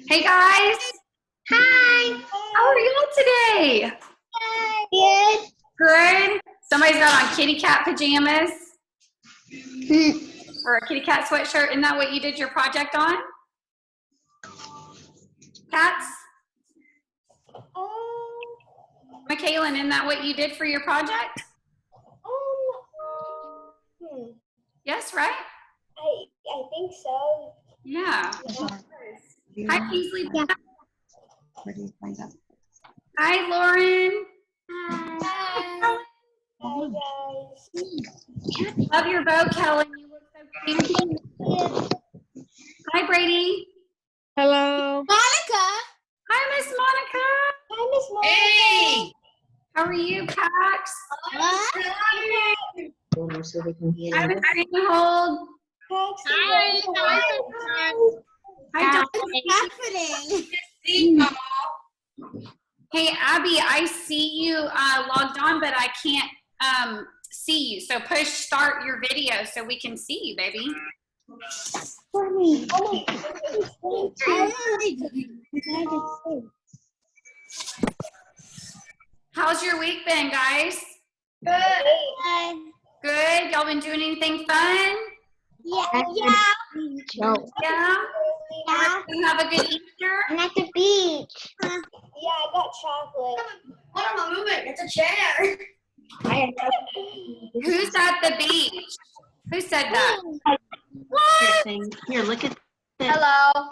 Hey guys. Hi. How are you today? Good. Good. Somebody's got on kitty cat pajamas or a kitty cat sweatshirt. Isn't that what you did your project on? Cats? Michaelin, isn't that what you did for your project? Yes, right? I think so. Yeah. Hi, Paisley. Yeah. Where do you find out? Hi, Lauren. Hi. Hi, guys. Love your bow, Kellen. You look so cute. Hi, Brady. Hello. Monica. Hi, Miss Monica. Hi, Miss Monica. Hey. How are you, Pax? So they can hear Hi, you. Miss Greenhold. Hi. Hi, Dawn. What's happening? Hey, Abby, I see you logged on, but I can't see you. So push start your video so we can see you, baby. How's your week been, guys? Good. Good? Y'all been doing anything fun? Yeah. No. Yeah? Yeah. You have a good Easter? I'm at the beach. Yeah, I got chocolate. What am I moving? It's a chair. Who's at the beach? Who said that? Here, look at this. Hello.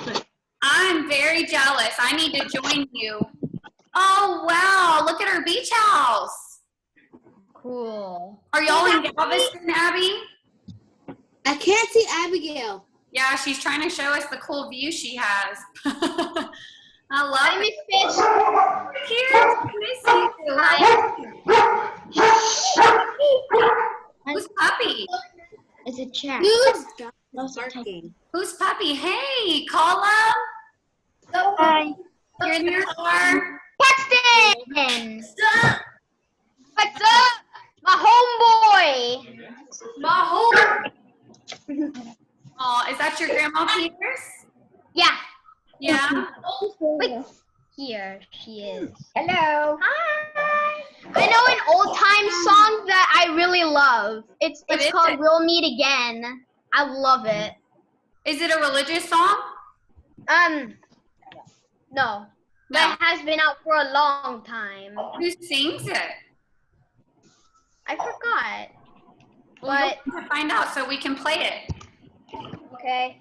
I'm very jealous. I need to join you. Oh, wow. Look at our beach house. Cool. Are y'all in Galveston, Abby? I can't see Abigail. Yeah, she's trying to show us the cool view she has. I love it. Fish. Cute. Who's puppy? It's a chair. Who's puppy? Hey, call him. Hi. You're in your car. Paxton! What's up? My homeboy! Oh, is that your grandma Peters? Yeah. Yeah. Wait. Here she is. Hello. Hi. I know an old time song that I really love. It's What is called it? We'll Meet Again. I love it. Is it a religious song? No. But No. it has been out for a long time. Who sings it? I forgot. Well, you'll have to find out so we can play it. Okay.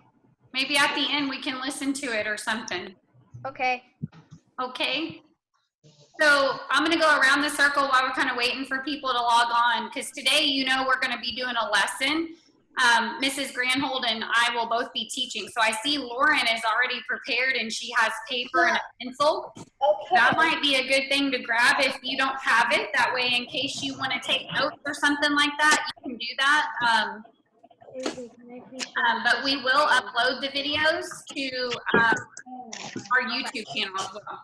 Maybe at the end we can listen to it or something. Okay. Okay. So I'm going to go around the circle while we're kind of waiting for people to log on, because today, you know, we're going to be doing a lesson. Mrs. Granhold and I will both be teaching. So I see Lauren is already prepared and she has paper and a pencil. Okay. That might be a good thing to grab if you don't have it. That way, in case you want to take notes or something like that, you can do that. But we will upload the videos to our YouTube channel as well.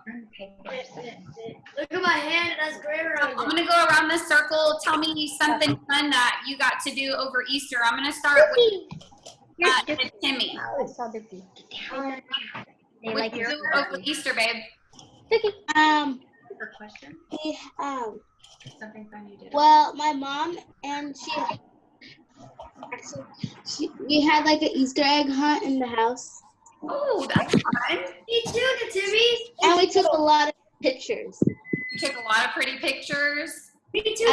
Look at my hand, it has gray around I'm going to go around this circle. Tell me something fun that you got to do over Easter. I'm going to start with Timmy. I saw the beak. They What like you it. do over Easter, babe? question? Something fun you did. Well, my mom and we had like an Easter egg hunt in the house, Oh, that's fun. Me too, Timmy. and we took a lot of pictures You took a lot of pretty pictures. Me too,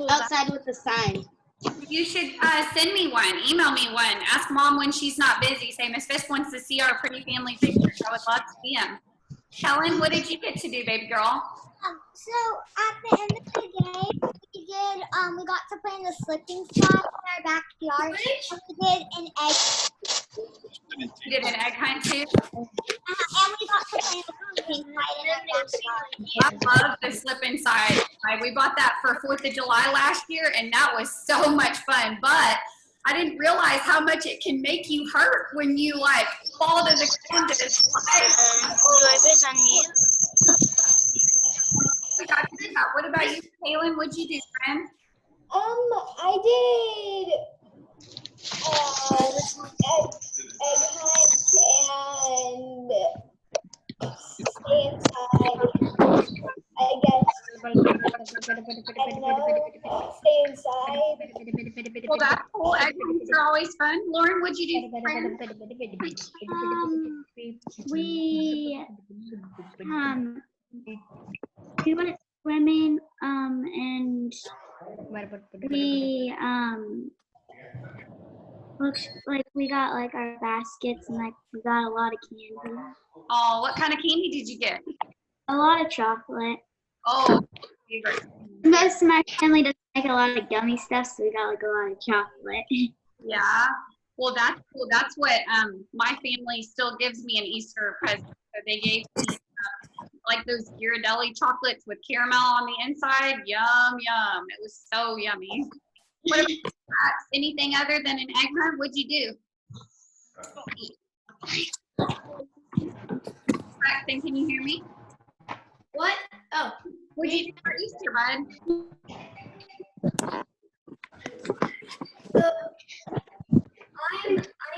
outside with the sign. You should send me one, email me one. Ask Mom when she's not busy. Say, Miss Fisk wants to see our pretty family pictures. I would love to see them. Helen, what did you get to do, baby girl? So at the end of the day, we got to play in the slipping spot in our backyard. We did an egg, You did an egg hunt too? and we got to play in the pumpkin fight in our backyard. I love the slip inside. We bought that for 4th of July last year, and that was so much fun. But I didn't realize how much it can make you hurt when you like fall to the ground to the slide. We got to do that. What about you, Kaylin? What'd you do, friend? I did egg hunt Stay inside. Well, that's cool. Egg hunts are always fun. Lauren, what'd you do? We went swimming, and we looks like we got like our baskets and like we got a lot of candy. Oh, what kind of candy did you get? A lot of chocolate. Oh, favorite. Most of my family doesn't like a lot of gummy stuff, so we got like a lot of chocolate. Yeah. Well, that's cool. That's what my family still gives me an Easter present. So they gave me like those Ghirardelli chocolates with caramel on the inside. Yum, yum. It was so yummy. What about anything other than an egg hunt? What'd you do? Braxton, can you hear me? What? Oh. What'd you do for Easter, bud?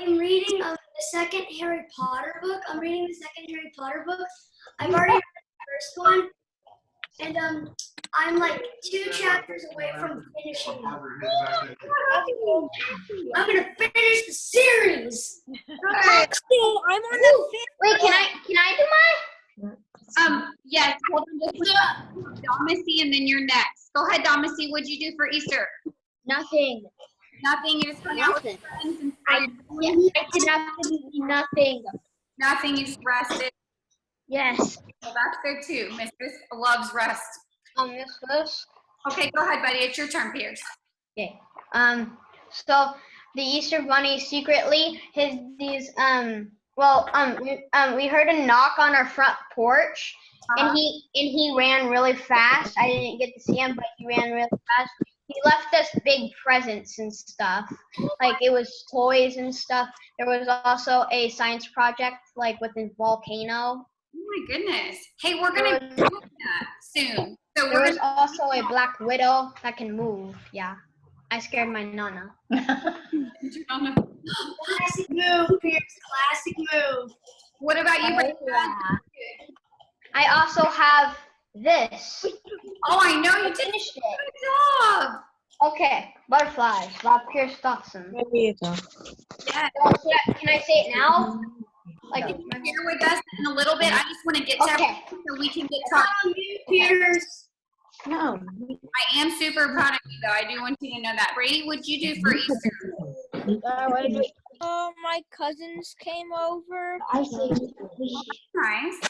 I'm reading the second Harry Potter book. I'm reading the second Harry Potter book. I've already read the first one, and I'm like 2 chapters away from finishing it. I'm gonna finish the series. Wait, can I do mine? Yes, hold on just a second. Domisi, and then you're next. Go ahead, Domisi. What'd you do for Easter? Nothing. Nothing. You just hung out with friends and I did absolutely nothing. nothing. You just rested. Yes. Well, that's good too. Mistress loves rest. This. Okay, go ahead, buddy. It's your turn, Pierce. Okay. So the Easter Bunny secretly we heard a knock on our front porch, and he ran really fast. I didn't get to see him, but he ran really fast. He left us big presents and stuff, like it was toys and stuff. There was also a science project, like with a volcano. Oh my goodness. Hey, we're gonna be doing that soon. So There we're was also a black widow that can move. Yeah, I scared my nana. Classic move, Pierce. Classic move. What about you, Brenda? I also have this. Oh, I know you did. Finished it. Good job. Okay, butterflies. Rob Pierce Dawson. There you go. Yes. Can I say it now? Like, Here with us in a little bit. I just want to get to okay. everything so we can get talking. Pierce. No. I am super proud of you, though. I do want you to know that. Brady, what'd you do for Easter? My cousins came over. Nice.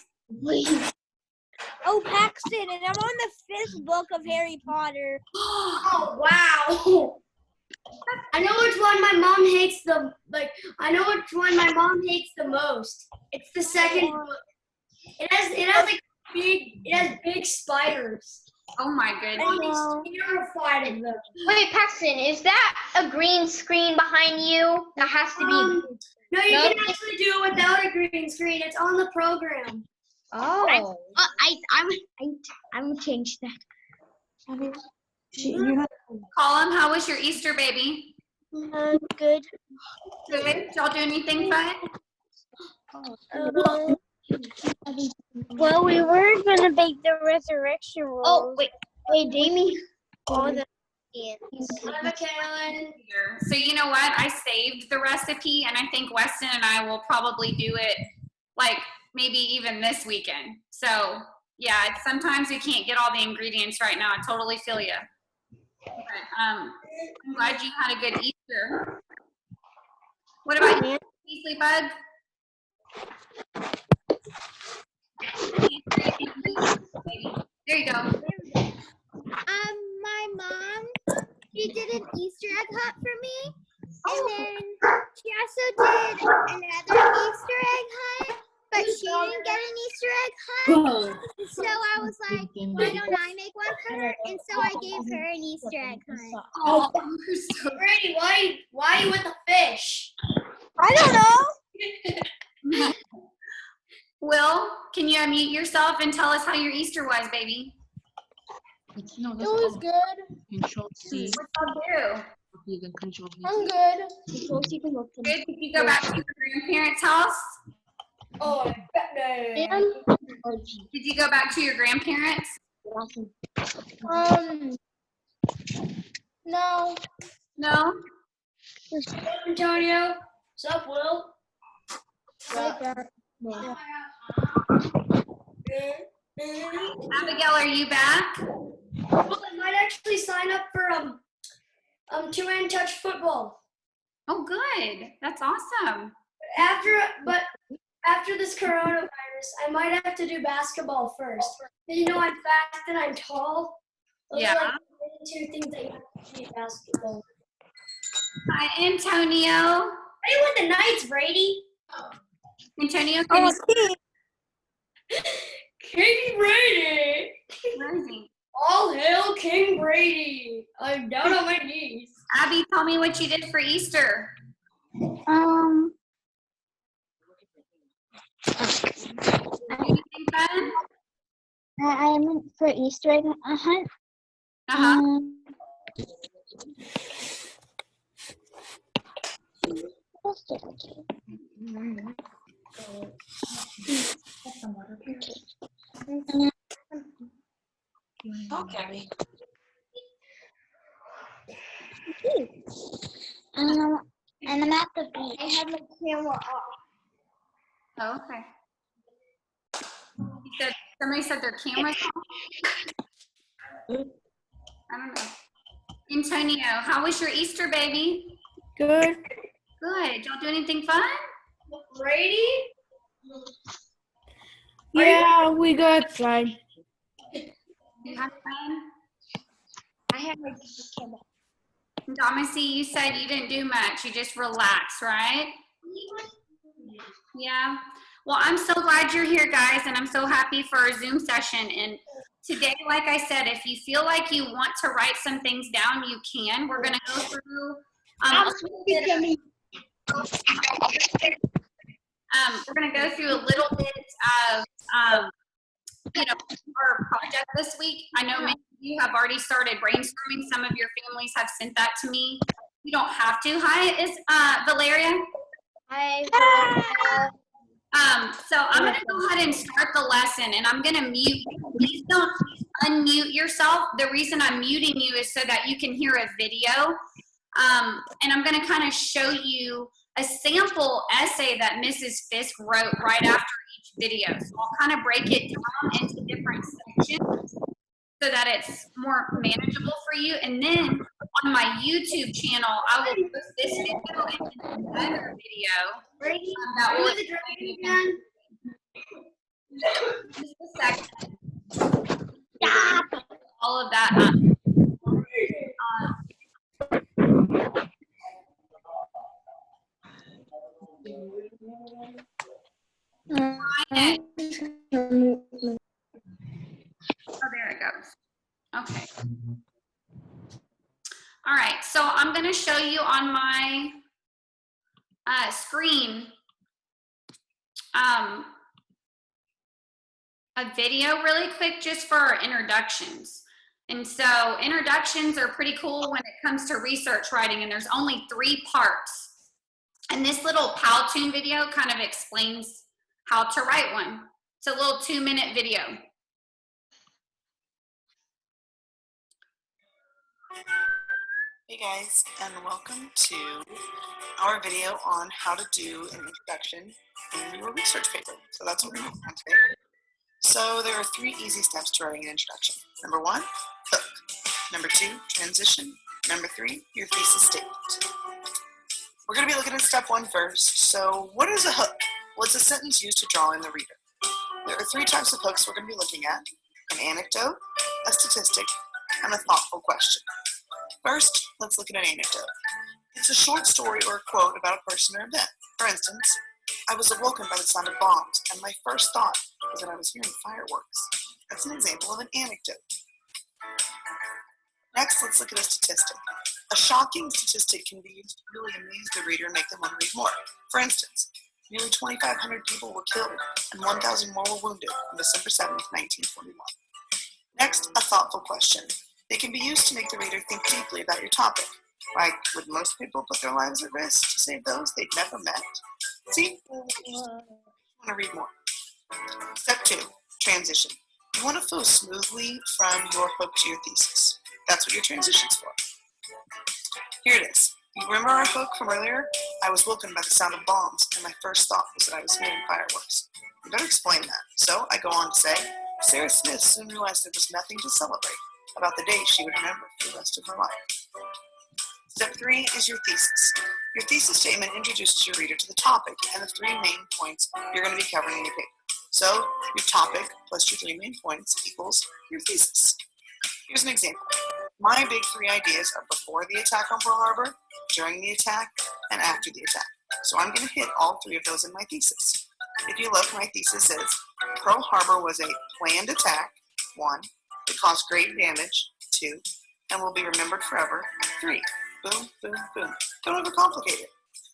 Oh, Paxton, and I'm on the 5th book of Harry Potter. Oh wow! I know which one my mom hates I know which one my mom hates the most. It's the second book. It has big spiders. Oh my goodness. I'm terrified of them. Wait, Paxton, is that a green screen behind you? That has to be. No, you can actually do it without a green screen. It's on the program. Oh. I'm gonna change that. Colin, how was your Easter, baby? Good. Good. Did y'all do anything fun? Well, we were gonna bake the resurrection rolls. Oh, wait, Jamie. All the So you know what? I saved the recipe, and I think Weston and I will probably do it like maybe even this weekend. So yeah, sometimes we can't get all the ingredients right now. I totally feel you. But, I'm glad you had a good Easter. What about you, Beasley Bug? There you go. My mom, she did an Easter egg hunt for me, and then she also did another Easter egg hunt, but she didn't get an Easter egg hunt. So I was like, why don't I make one for her? And so I gave her an Easter egg hunt. Oh, you're so Brady, why are you with the fish? I don't know. Will, can you unmute yourself and tell us how your Easter was, baby? It was good. Control C. What's up, do? You can control V. I'm good. Good. Did you go back to your grandparents' house? Oh, I bet. Did you go back to your grandparents? No. No? Antonio. What's up, Will? Abigail, are you back? Well, I might actually sign up for two-hand touch football. Oh, good. That's awesome. After this coronavirus, I might have to do basketball first. You know, I'm fast and I'm tall. Those Yeah. are like the two things that you have to do in basketball. Hi, Antonio. Hey, with the Knights, Brady. Antonio, can you King Brady. where is he? All hail King Brady. I'm down on my knees. Abby, tell me what you did for Easter. Anything fun? I went for Easter egg hunt. Uh-huh. What else did I do? Okay. And I'm at the beach. I have my camera off. Oh, okay. Somebody said their camera's off? I don't know. Antonio, how was your Easter, baby? Good. Good. Y'all do anything fun? Brady? Yeah, we go outside. You have fun? I have my camera. Damacy, you said you didn't do much. You just relaxed, right? Yeah. Well, I'm so glad you're here, guys, and I'm so happy for our Zoom session. And today, like I said, if you feel like you want to write some things down, you can. We're going to go through we're going to go through a little bit of, our project this week. I know many of you have already started brainstorming. Some of your families have sent that to me. You don't have to. Hi, is Valeria? Hi. So I'm going to go ahead and start the lesson, and I'm going to mute you. Please don't unmute yourself. The reason I'm muting you is so that you can hear a video. And I'm going to kind of show you a sample essay that Mrs. Fisk wrote right after each video. So I'll kind of break it down into different sections so that it's more manageable for you. And then on my YouTube channel, I will post this video and another video. Brady? That will With the dragon again? just a second. All of that. Oh, there it goes. Okay. All right, so I'm going to show you on my screen a video really quick just for our introductions. And so introductions are pretty cool when it comes to research writing, and there's only 3 parts. And this little Powtoon video kind of explains how to write one. It's a little 2-minute video. Hey guys, and welcome to our video on how to do an introduction in your research paper. So that's what we're doing today. So there are 3 easy steps to writing an introduction. Number 1, hook. Number 2, transition. Number 3, your thesis statement. We're going to be looking at step 1 first. So what is a hook? Well, it's a sentence used to draw in the reader. There are 3 types of hooks we're going to be looking at: an anecdote, a statistic, and a thoughtful question. First, let's look at an anecdote. It's a short story or a quote about a person or event. For instance, I was awoken by the sound of bombs, and my first thought was that I was hearing fireworks. That's an example of an anecdote. Next, let's look at a statistic. A shocking statistic can be used to really amaze the reader and make them want to read more. For instance, nearly 2,500 people were killed and 1,000 more were wounded on December 7th, 1941. Next, a thoughtful question. They can be used to make the reader think deeply about your topic. Like, would most people put their lives at risk to save those they'd never met? See? I want to read more. Step 2, transition. You want to flow smoothly from your hook to your thesis. That's what your transition's for. Here it is. You remember our hook from earlier? I was woken by the sound of bombs, and my first thought was that I was hearing fireworks. You better explain that. So I go on to say, Sarah Smith soon realized there was nothing to celebrate about the day she would remember for the rest of her life. Step 3 is your thesis. Your thesis statement introduces your reader to the topic and the 3 main points you're going to be covering in your paper. So your topic plus your 3 main points equals your thesis. Here's an example. My big 3 ideas are before the attack on Pearl Harbor, during the attack, and after the attack. So I'm going to hit all 3 of those in my thesis. If you look, my thesis is Pearl Harbor was a planned attack, 1, it caused great damage, 2, and will be remembered forever, 3. Boom, boom, boom. Don't overcomplicate it.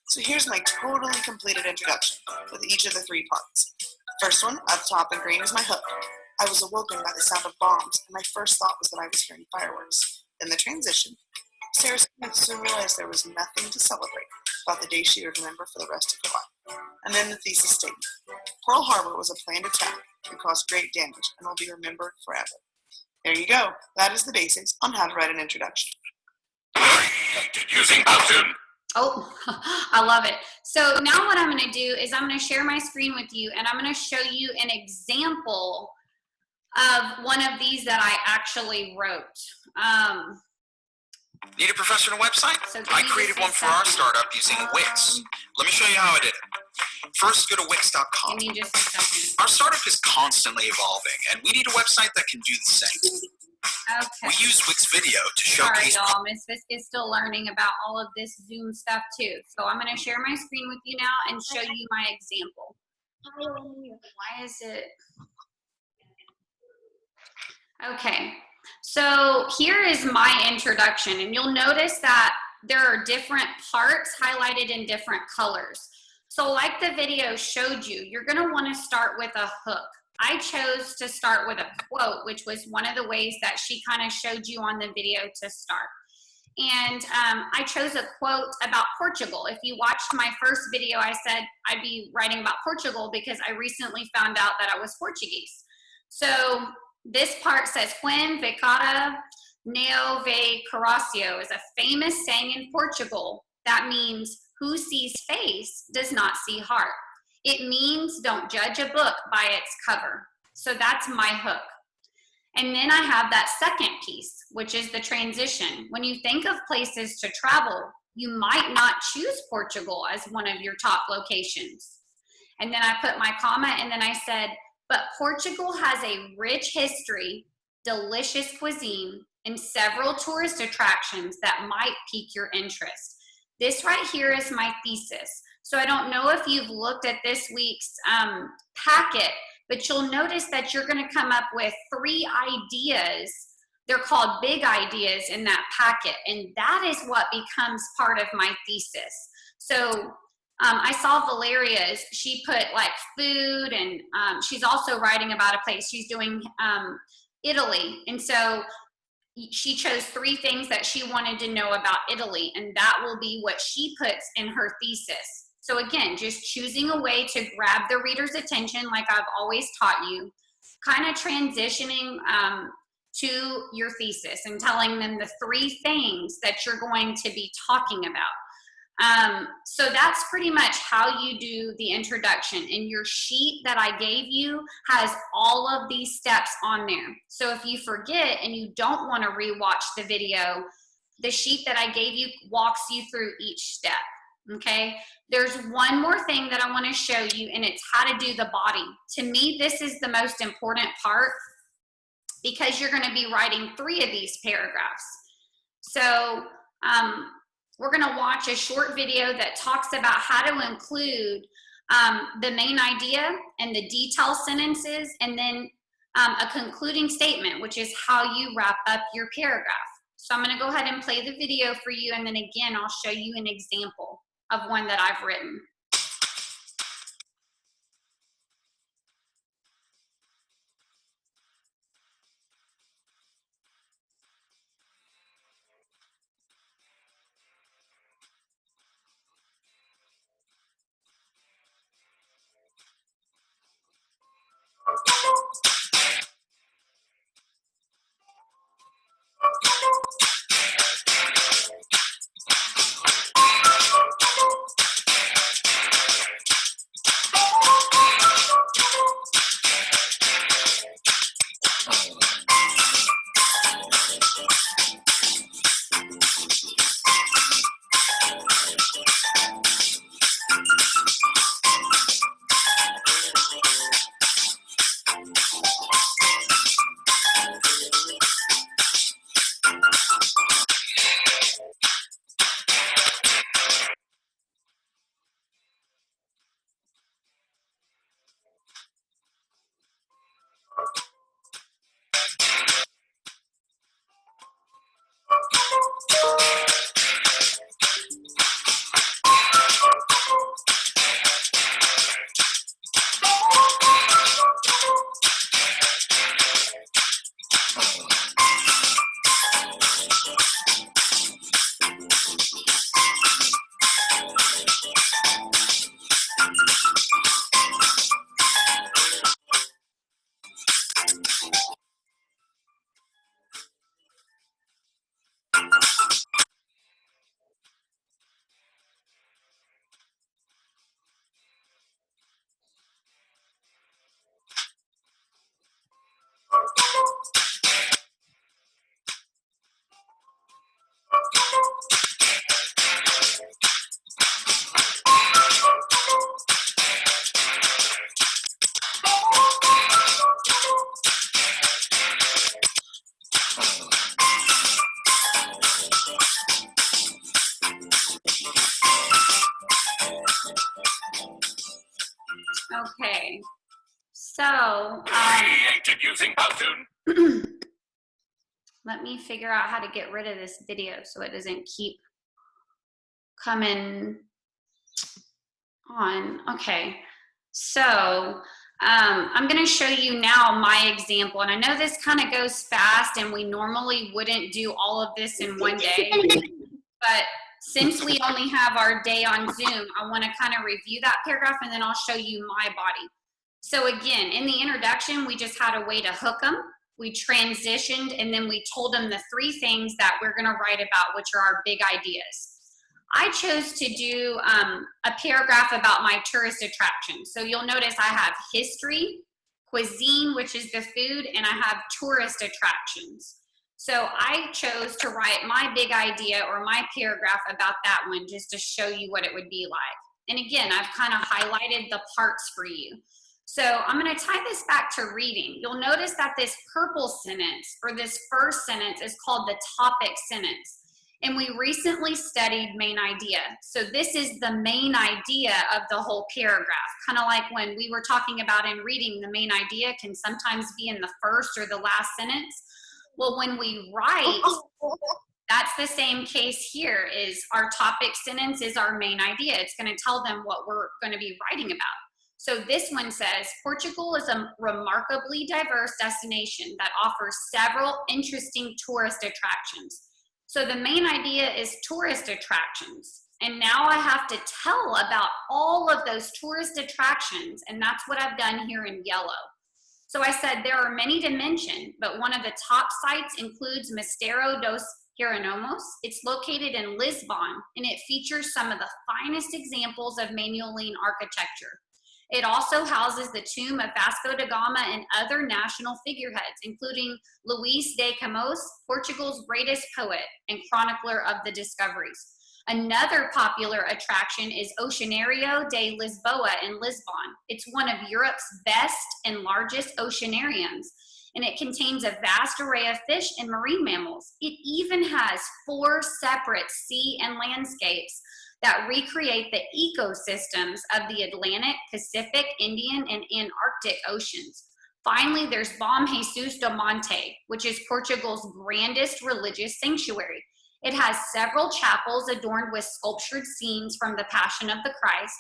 So here's my totally completed introduction with each of the 3 parts. First one, up top in green, is my hook. I was awoken by the sound of bombs, and my first thought was that I was hearing fireworks. Then the transition. Sarah Smith soon realized there was nothing to celebrate about the day she would remember for the rest of her life. And then the thesis statement. Pearl Harbor was a planned attack and caused great damage and will be remembered forever. There you go. That is the basics on how to write an introduction. Using Powtoon. Oh, I love it. So now what I'm going to do is I'm going to share my screen with you, and I'm going to show you an example of one of these that I actually wrote. Need a professional website? So I created one for our startup using Wix. Let me show you how I did it. First, go to Wix.com. Give me just a second. Our startup is constantly evolving, and we need a website that can do the same. Okay. We use Wix Video to Sorry, showcase. y'all. Miss Fisk is still learning about all of this Zoom stuff too. So I'm going to share my screen with you now and show you my example. Why is it? Okay. So here is my introduction, and you'll notice that there are different parts highlighted in different colors. So like the video showed you, you're going to want to start with a hook. I chose to start with a quote, which was one of the ways that she kind of showed you on the video to start. And I chose a quote about Portugal. If you watched my first video, I said I'd be writing about Portugal because I recently found out that I was Portuguese. So this part says, "Quem vê cara não vê coração" is a famous saying in Portugal that means who sees face does not see heart. It means don't judge a book by its cover. So that's my hook. And then I have that second piece, which is the transition. When you think of places to travel, you might not choose Portugal as one of your top locations. And then I put my comma, and then I said, but Portugal has a rich history, delicious cuisine, and several tourist attractions that might pique your interest. This right here is my thesis. So I don't know if you've looked at this week's packet, but you'll notice that you're going to come up with 3 ideas. They're called big ideas in that packet, and that is what becomes part of my thesis. So I saw Valeria's, she put like food, and she's also writing about a place. She's doing Italy, and so she chose 3 things that she wanted to know about Italy, and that will be what she puts in her thesis. So again, just choosing a way to grab the reader's attention like I've always taught you, kind of transitioning to your thesis and telling them the 3 things that you're going to be talking about. So that's pretty much how you do the introduction, and your sheet that I gave you has all of these steps on there. So if you forget and you don't want to rewatch the video, the sheet that I gave you walks you through each step. Okay, there's one more thing that I want to show you, and it's how to do the body. To me, this is the most important part because you're going to be writing 3 of these paragraphs. So we're going to watch a short video that talks about how to include the main idea and the detail sentences, and then a concluding statement, which is how you wrap up your paragraph. So I'm going to go ahead and play the video for you, and then again, I'll show you an example of one that I've written. Okay. So, Created using Powtoon. let me figure out how to get rid of this video so it doesn't keep coming on. Okay. So, I'm going to show you now my example. And I know this kind of goes fast and we normally wouldn't do all of this in one day. But since we only have our day on Zoom, I want to kind of review that paragraph and then I'll show you my body. So again, in the introduction, we just had a way to hook them. We transitioned and then we told them the 3 things that we're going to write about, which are our big ideas. I chose to do a paragraph about my tourist attractions. So you'll notice I have history, cuisine, which is the food, and I have tourist attractions. So I chose to write my big idea or my paragraph about that one just to show you what it would be like. And again, I've kind of highlighted the parts for you. So I'm going to tie this back to reading. You'll notice that this purple sentence or this first sentence is called the topic sentence. And we recently studied main idea. So this is the main idea of the whole paragraph. Kind of like when we were talking about in reading, the main idea can sometimes be in the first or the last sentence. Well, when we write, that's the same case here. Is our topic sentence is our main idea. It's going to tell them what we're going to be writing about. So this one says, Portugal is a remarkably diverse destination that offers several interesting tourist attractions. So the main idea is tourist attractions. And now I have to tell about all of those tourist attractions. And that's what I've done here in yellow. So I said there are many to mention, but one of the top sites includes Mosteiro dos Hieronymus. It's located in Lisbon, and it features some of the finest examples of Manueline architecture. It also houses the tomb of Vasco da Gama and other national figureheads, including Luís de Camões, Portugal's greatest poet and chronicler of the discoveries. Another popular attraction is Oceanario de Lisboa in Lisbon. It's one of Europe's best and largest oceanariums, and it contains a vast array of fish and marine mammals. It even has 4 separate sea and landscapes that recreate the ecosystems of the Atlantic, Pacific, Indian, and Antarctic oceans. Finally, there's Bom Jesus do Monte, which is Portugal's grandest religious sanctuary. It has several chapels adorned with sculptured scenes from the Passion of the Christ,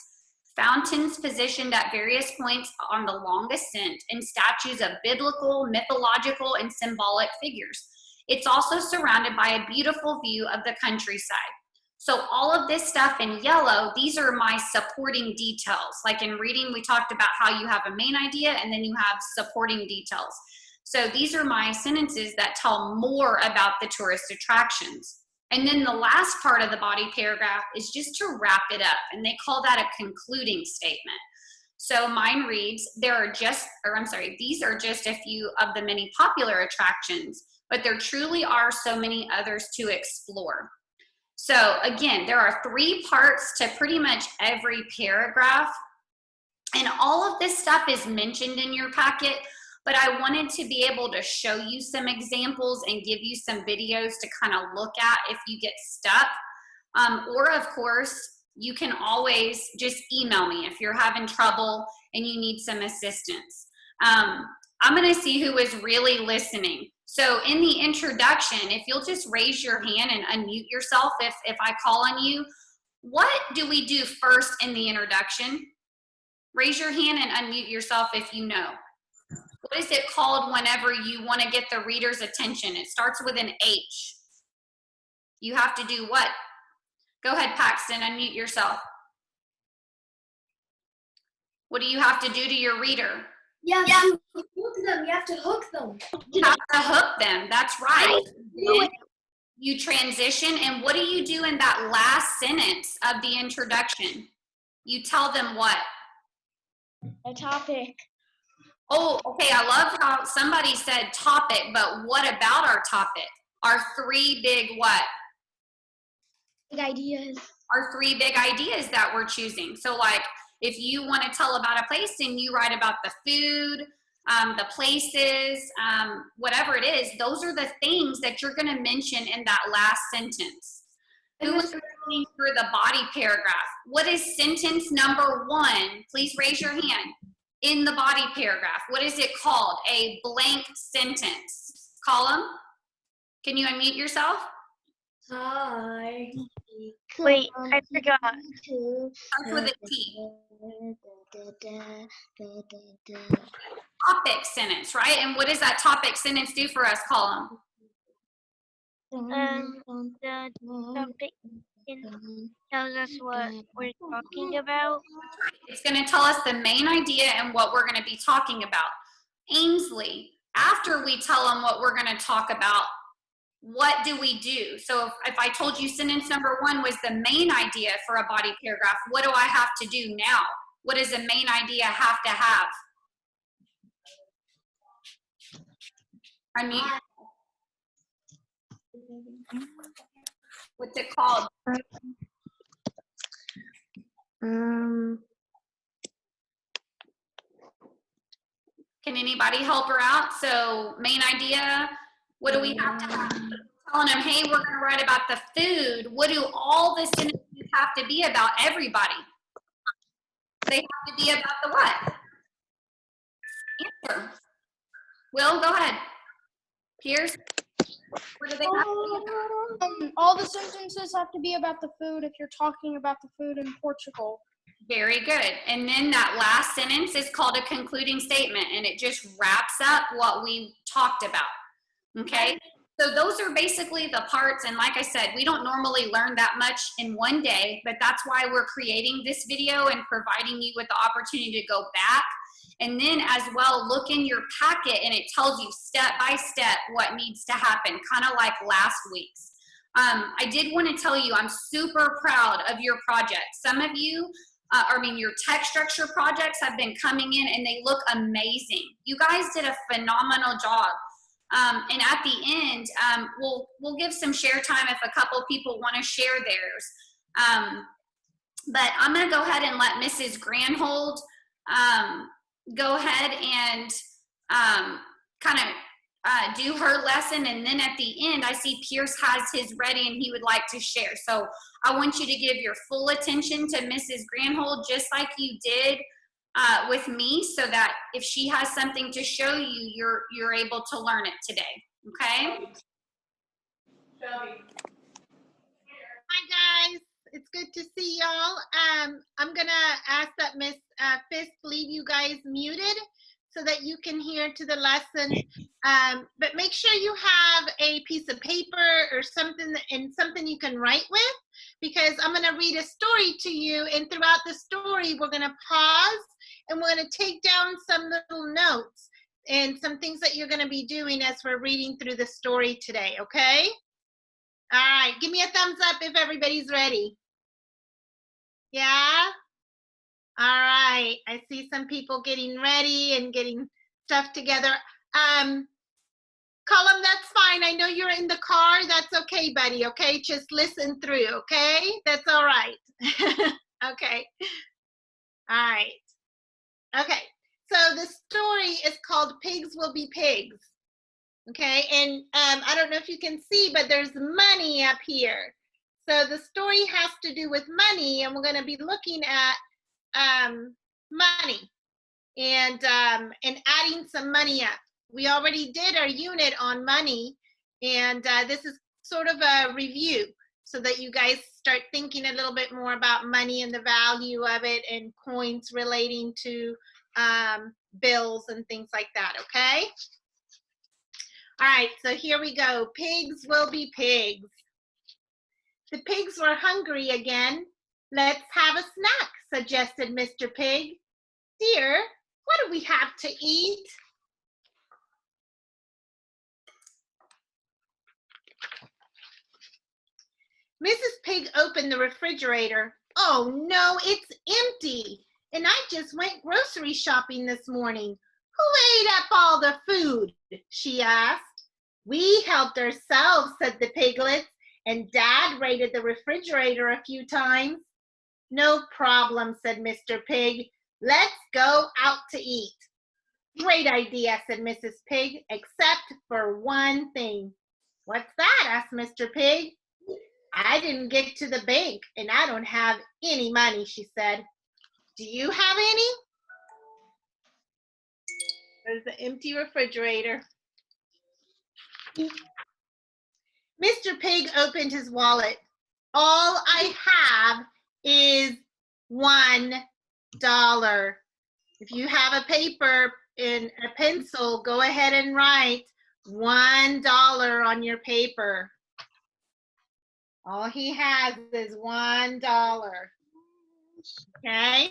fountains positioned at various points on the long ascent, and statues of biblical, mythological, and symbolic figures. It's also surrounded by a beautiful view of the countryside. So all of this stuff in yellow, these are my supporting details. Like in reading, we talked about how you have a main idea and then you have supporting details. So these are my sentences that tell more about the tourist attractions. And then the last part of the body paragraph is just to wrap it up, and they call that a concluding statement. So mine reads, these are just a few of the many popular attractions, but there truly are so many others to explore. So again, there are 3 parts to pretty much every paragraph, and all of this stuff is mentioned in your packet, but I wanted to be able to show you some examples and give you some videos to kind of look at if you get stuck. Or of course, you can always just email me if you're having trouble and you need some assistance. I'm gonna see who is really listening. So in the introduction, if you'll just raise your hand and unmute yourself if I call on you, what do we do first in the introduction? Raise your hand and unmute yourself if you know. What is it called whenever you want to get the reader's attention? It starts with an H. You have to do what? Go ahead, Paxton, unmute yourself. What do you have to do to your reader? You have to hook them. You have to hook them. You have to hook them. That's right. Then you transition, and what do you do in that last sentence of the introduction? You tell them what? A topic. Oh, okay. I love how somebody said topic, but what about our topic? Our 3 big what? Big ideas. Our 3 big ideas that we're choosing. So like, if you want to tell about a place and you write about the food, the places, whatever it is, those are the things that you're going to mention in that last sentence. Who is reading through the body paragraph? What is sentence number 1? Please raise your hand. in the body paragraph? What is it called? A blank sentence. Column, can you unmute yourself? Hi. Wait, I forgot. Starts with a T. Topic sentence, right? And what does that topic sentence do for us, Column? The topic tells us what we're talking about. It's going to tell us the main idea and what we're going to be talking about. Ainsley, after we tell them what we're going to talk about, what do we do? So if I told you sentence number 1 was the main idea for a body paragraph, what do I have to do now? What does the main idea have to have? Unmute. What's it called? Can anybody help her out? So main idea, what do we have to have? Telling them, hey, we're going to write about the food. What do all the sentences have to be about? Everybody. They have to be about the what? Answer. Will, go ahead. Pierce, what do they have to be about? All the sentences have to be about the food if you're talking about the food in Portugal. Very good. And then that last sentence is called a concluding statement, and it just wraps up what we talked about. Okay? So those are basically the parts, and like I said, we don't normally learn that much in one day, but that's why we're creating this video and providing you with the opportunity to go back. And then as well, look in your packet, and it tells you step by step what needs to happen, kind of like last week's. I did want to tell you, I'm super proud of your project. Some of you, your text structure projects have been coming in and they look amazing. You guys did a phenomenal job. And at the end, we'll give some share time if a couple people want to share theirs. But I'm going to go ahead and let Mrs. Granhold go ahead and kind of do her lesson, and then at the end I see Pierce has his ready and he would like to share. So I want you to give your full attention to Mrs. Granhold just like you did with me, so that if she has something to show you, you're able to learn it today. Okay? Hi guys, it's good to see y'all. I'm gonna ask that Miss Fisk leave you guys muted so that you can hear to the lesson. But make sure you have a piece of paper or something you can write with, because I'm gonna read a story to you, and throughout the story we're gonna pause and we're gonna take down some little notes and some things that you're gonna be doing as we're reading through the story today, okay? All right, give me a thumbs up if everybody's ready. Yeah? All right, I see some people getting ready and getting stuff together. Colum, that's fine. I know you're in the car. That's okay, buddy, okay? Just listen through, okay? That's all right. Okay. All right. Okay, so the story is called Pigs Will Be Pigs. Okay, and I don't know if you can see, but there's money up here. So the story has to do with money, and we're going to be looking at money and adding some money up. We already did our unit on money, and this is sort of a review so that you guys start thinking a little bit more about money and the value of it, and coins relating to bills and things like that, okay? All right, so here we go. Pigs will be pigs. The pigs were hungry again. Let's have a snack, suggested Mr. Pig. Dear, what do we have to eat? Mrs. Pig opened the refrigerator. Oh no, it's empty. And I just went grocery shopping this morning. Who ate up all the food? She asked. We helped ourselves, said the piglets, and Dad raided the refrigerator a few times. No problem, said Mr. Pig. Let's go out to eat. Great idea, said Mrs. Pig, except for one thing. What's that? Asked Mr. Pig. I didn't get to the bank, and I don't have any money, she said. Do you have any? There's the empty refrigerator. Mr. Pig opened his wallet. All I have is $1. If you have a paper and a pencil, go ahead and write $1 on your paper. All he has is $1. Okay?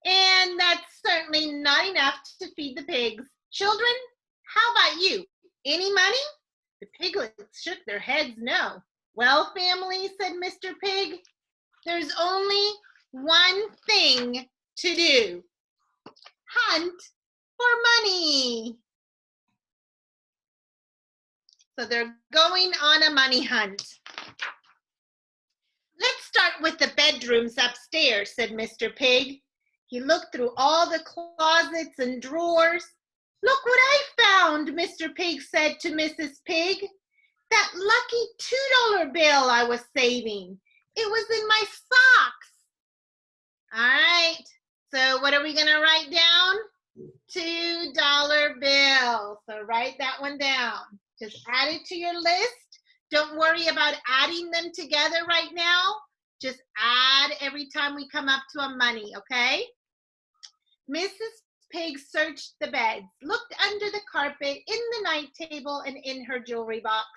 And that's certainly not enough to feed the pigs. Children, how about you? Any money? The piglets shook their heads no. Well, family, said Mr. Pig, there's only one thing to do. Hunt for money. So they're going on a money hunt. Let's start with the bedrooms upstairs, said Mr. Pig. He looked through all the closets and drawers. Look what I found, Mr. Pig said to Mrs. Pig. That lucky $2 bill I was saving. It was in my socks. All right, so what are we gonna write down? $2 bill. So write that one down. Just add it to your list. Don't worry about adding them together right now. Just add every time we come up to a money, okay? Mrs. Pig searched the beds, looked under the carpet, in the night table, and in her jewelry box.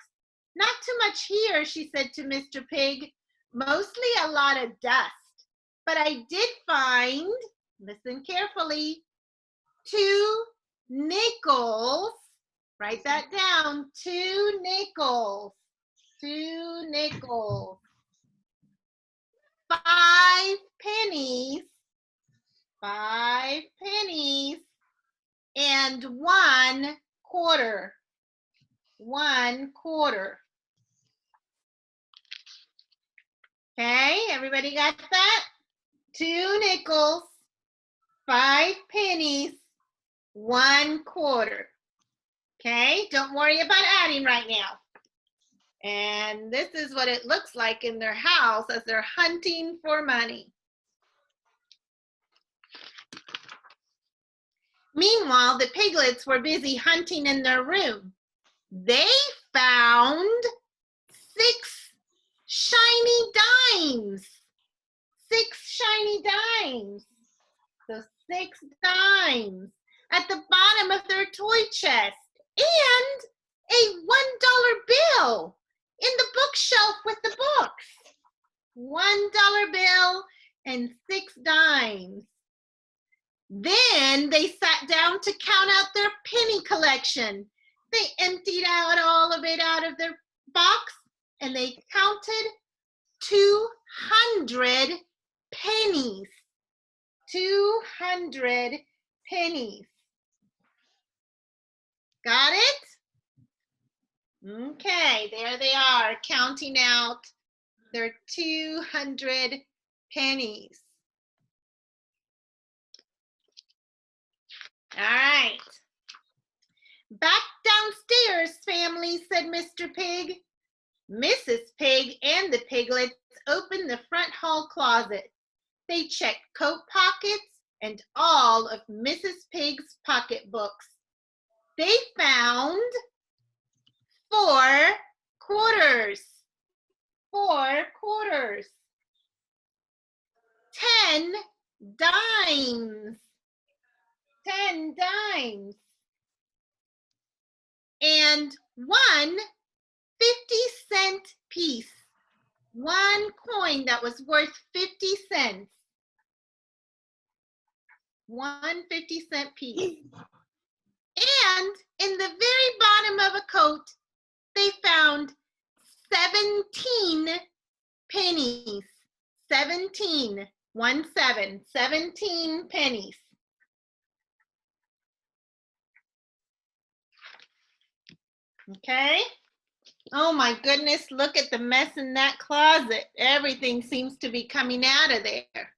Not too much here, she said to Mr. Pig. Mostly a lot of dust. But I did find, listen carefully, 2 nickels. Write that down, 2 nickels. 2 nickels. 5 pennies. 5 pennies. And 1 quarter. 1 quarter. Okay, everybody got that? 2 nickels, 5 pennies, 1 quarter. Okay, don't worry about adding right now. And this is what it looks like in their house as they're hunting for money. Meanwhile, the piglets were busy hunting in their room. They found 6 shiny dimes. 6 shiny dimes. So 6 dimes at the bottom of their toy chest. And a $1 bill in the bookshelf with the books. $1 bill and 6 dimes. Then they sat down to count out their penny collection. They emptied out all of it out of their box and they counted 200 pennies. 200 pennies. Got it? Okay, there they are, counting out their 200 pennies. All right. Back downstairs, family, said Mr. Pig. Mrs. Pig and the piglets opened the front hall closet. They checked coat pockets and all of Mrs. Pig's pocketbooks. They found 4 quarters. 4 quarters. 10 dimes. 10 dimes. And 1 50-cent piece. 1 coin that was worth 50 cents. 1 50-cent piece. And in the very bottom of a coat, they found 17 pennies. 17. 1 7. 17 pennies. Okay. Oh my goodness, look at the mess in that closet. Everything seems to be coming out of there.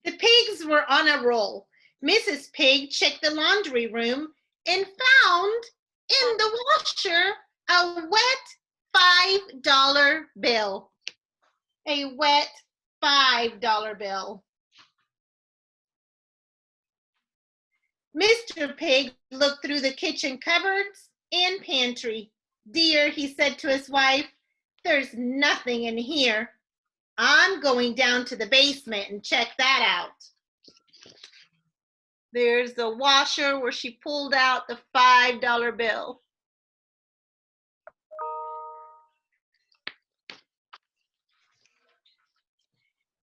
The pigs were on a roll. Mrs. Pig checked the laundry room and found in the washer a wet $5 bill. a wet $5 bill. Mr. Pig looked through the kitchen cupboards and pantry. Dear, he said to his wife, there's nothing in here. I'm going down to the basement and check that out. There's the washer where she pulled out the $5 bill.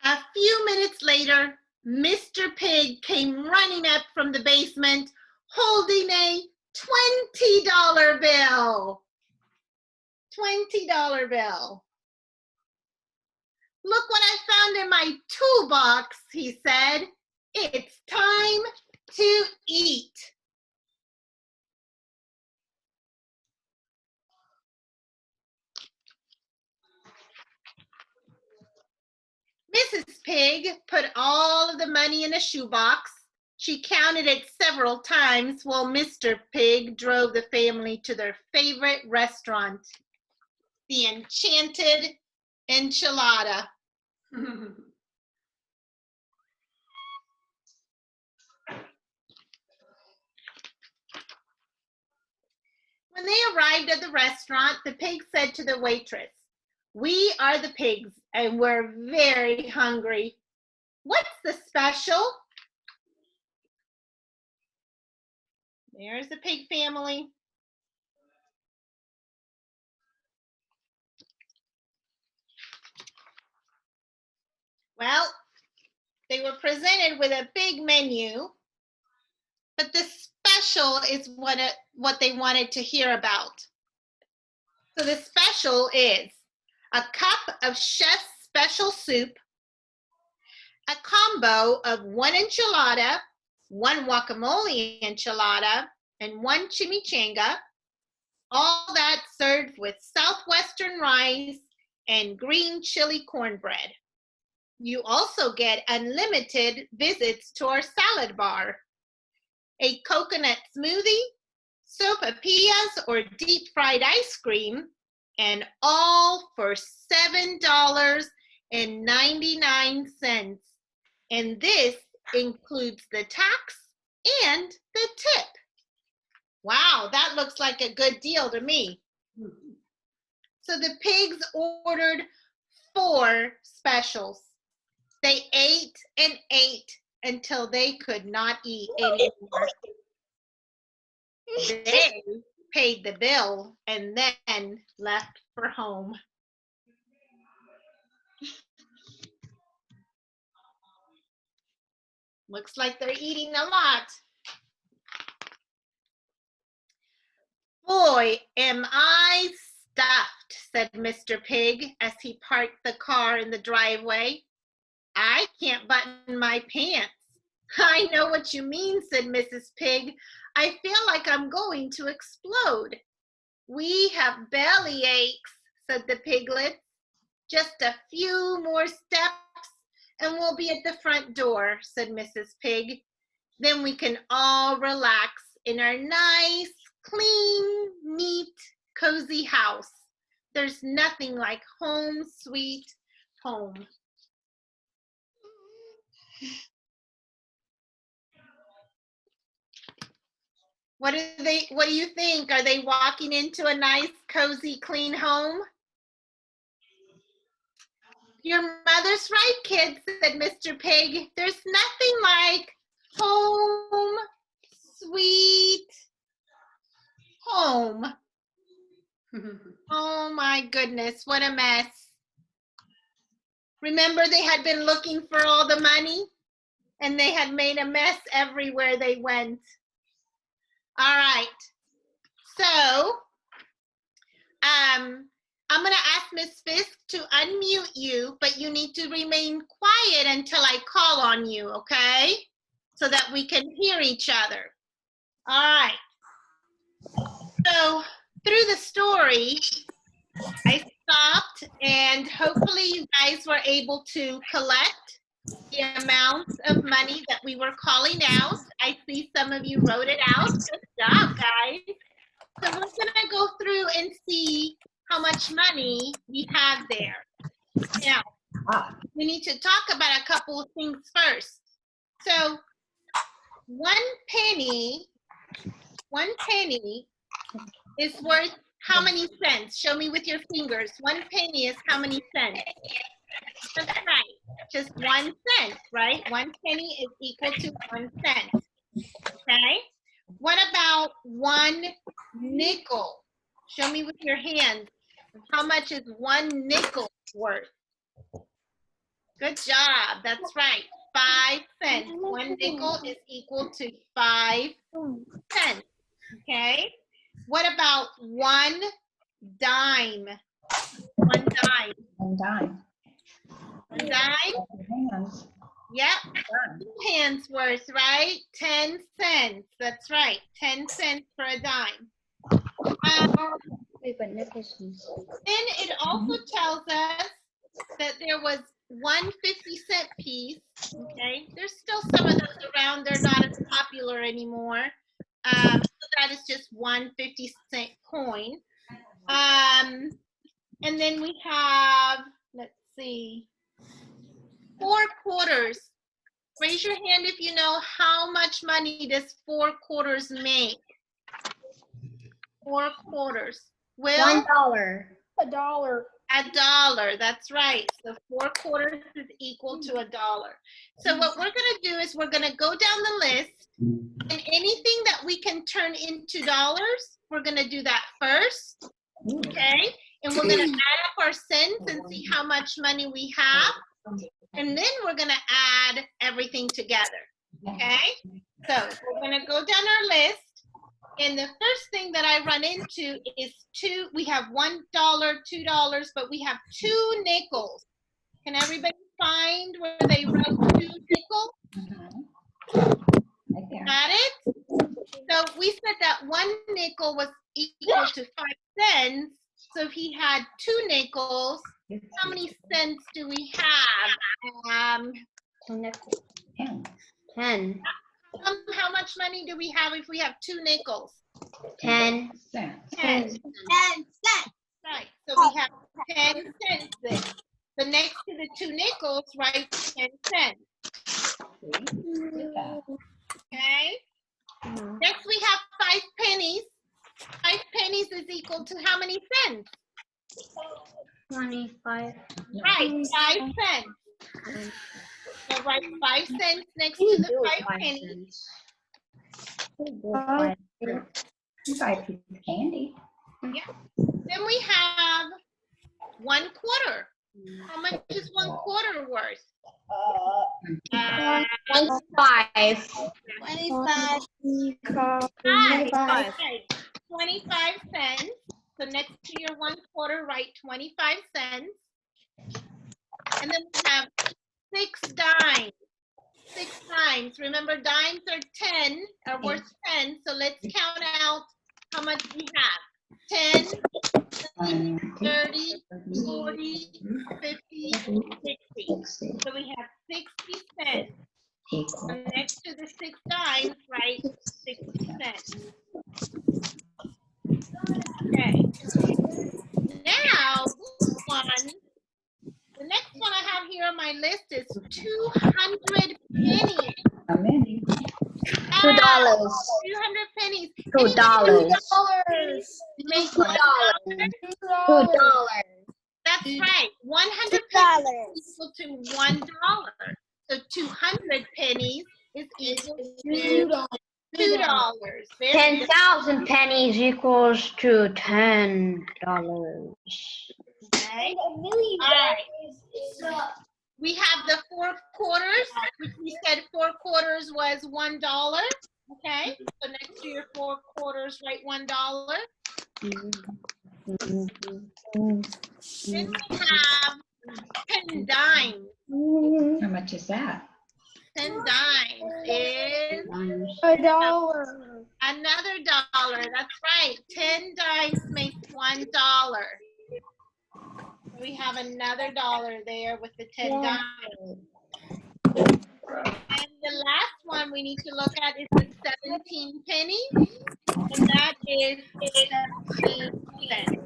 A few minutes later, Mr. Pig came running up from the basement holding a $20 bill. $20 bill. Look what I found in my toolbox, he said. It's time to eat. Mrs. Pig put all of the money in a shoebox. She counted it several times while Mr. Pig drove the family to their favorite restaurant, the Enchanted Enchilada. When they arrived at the restaurant, the pig said to the waitress, "We are the pigs and we're very hungry. What's the special?" There's the pig family. Well, they were presented with a big menu, but the special is what they wanted to hear about. So the special is a cup of chef's special soup, a combo of 1 enchilada, 1 guacamole enchilada, and 1 chimichanga, all that served with southwestern rice and green chili cornbread. You also get unlimited visits to our salad bar, a coconut smoothie, sopapillas or deep fried ice cream, and all for $7.99. And this includes the tax and the tip. Wow, that looks like a good deal to me. So the pigs ordered 4 specials. They ate and ate until they could not eat anymore. They paid the bill and then left for home. Looks like they're eating a lot. Boy, am I stuffed, said Mr. Pig as he parked the car in the driveway. I can't button my pants. I know what you mean, said Mrs. Pig. I feel like I'm going to explode. We have belly aches, said the piglets. Just a few more steps and we'll be at the front door, said Mrs. Pig. Then we can all relax in our nice, clean, neat, cozy house. There's nothing like home sweet home. What do you think? Are they walking into a nice, cozy, clean home? Your mother's right, kids, said Mr. Pig. There's nothing like home, sweet home. Oh my goodness, what a mess. Remember, they had been looking for all the money and they had made a mess everywhere they went. All right, so I'm going to ask Miss Fisk to unmute you, but you need to remain quiet until I call on you, okay? So that we can hear each other. All right. So through the story, I stopped and hopefully you guys were able to collect the amount of money that we were calling out. I see some of you wrote it out. Good job, guys. So we're gonna go through and see how much money we have there. Now, we need to talk about a couple of things first. So 1 penny is worth how many cents? Show me with your fingers. 1 penny is how many cents? That's right, just 1 cent, right? 1 penny is equal to 1 cent, okay? What about 1 nickel? Show me with your hands. How much is 1 nickel worth? Good job, that's right, 5 cents. 1 nickel is equal to 5 cents, okay? What about 1 dime? 1 dime. 1 dime. 1 dime? Hands. Yep, 2 hands worth, right? 10 cents. That's right, 10 cents for a dime. Wait, but nickels. Then it also tells us that there was 1 50-cent piece. Okay, there's still some of those around. They're not as popular anymore. So that is just 1 50-cent coin. And then we have, let's see, 4 quarters. Raise your hand if you know how much money does 4 quarters make. 4 quarters. Will? $1. $1. $1, that's right. So 4 quarters is equal to $1. So what we're gonna do is we're gonna go down the list, and anything that we can turn into dollars, we're gonna do that first, okay? And we're gonna add up our cents and see how much money we have. And then we're gonna add everything together, okay? So we're gonna go down our list. And the first thing that I run into is we have $1, $2, but we have 2 nickels. Can everybody find where they wrote 2 nickels? Right there. Got it? So we said that 1 nickel was equal to 5 cents. So if he had 2 nickels, how many cents do we have? 10. How much money do we have if we have 2 nickels? 10. 10. 10 cents. Right, so we have 10 cents then. So next to the 2 nickels, write 10 cents. Okay? Next we have 5 pennies. 5 pennies is equal to how many cents? 25. Right, 5 cents. So write 5 cents next to the 5 pennies. You buy a piece of candy. Yeah. Then we have 1 quarter. How much is 1 quarter worth? 25. 25. 25. Okay, 25 cents. So next to your 1 quarter, write 25 cents. And then we have 6 dimes. 6 dimes. Remember, dimes are 10, are worth 10. So let's count out how much we have. 10, 20, 30, 40, 50, 60. So we have 60 cents. So next to the 6 dimes, write 60 cents. Okay. Now, this one, the next one I have here on my list is 200 pennies. How many? $2. 200 pennies. $2. Make $2. $1. $2. That's right. 100 pennies is equal to $1. So 200 pennies is equal to $2. Very good. 10,000 pennies equals to $10. Okay. All right. We have the 4 quarters, which we said 4 quarters was $1. Okay. So next to your 4 quarters, write $1. Then we have 10 dimes. How much is that? 10 dimes is $1. another $1. That's right. 10 dimes makes $1. We have another $1 there with the 10 dimes. And the last one we need to look at is the 17 pennies, and that is 17 cents.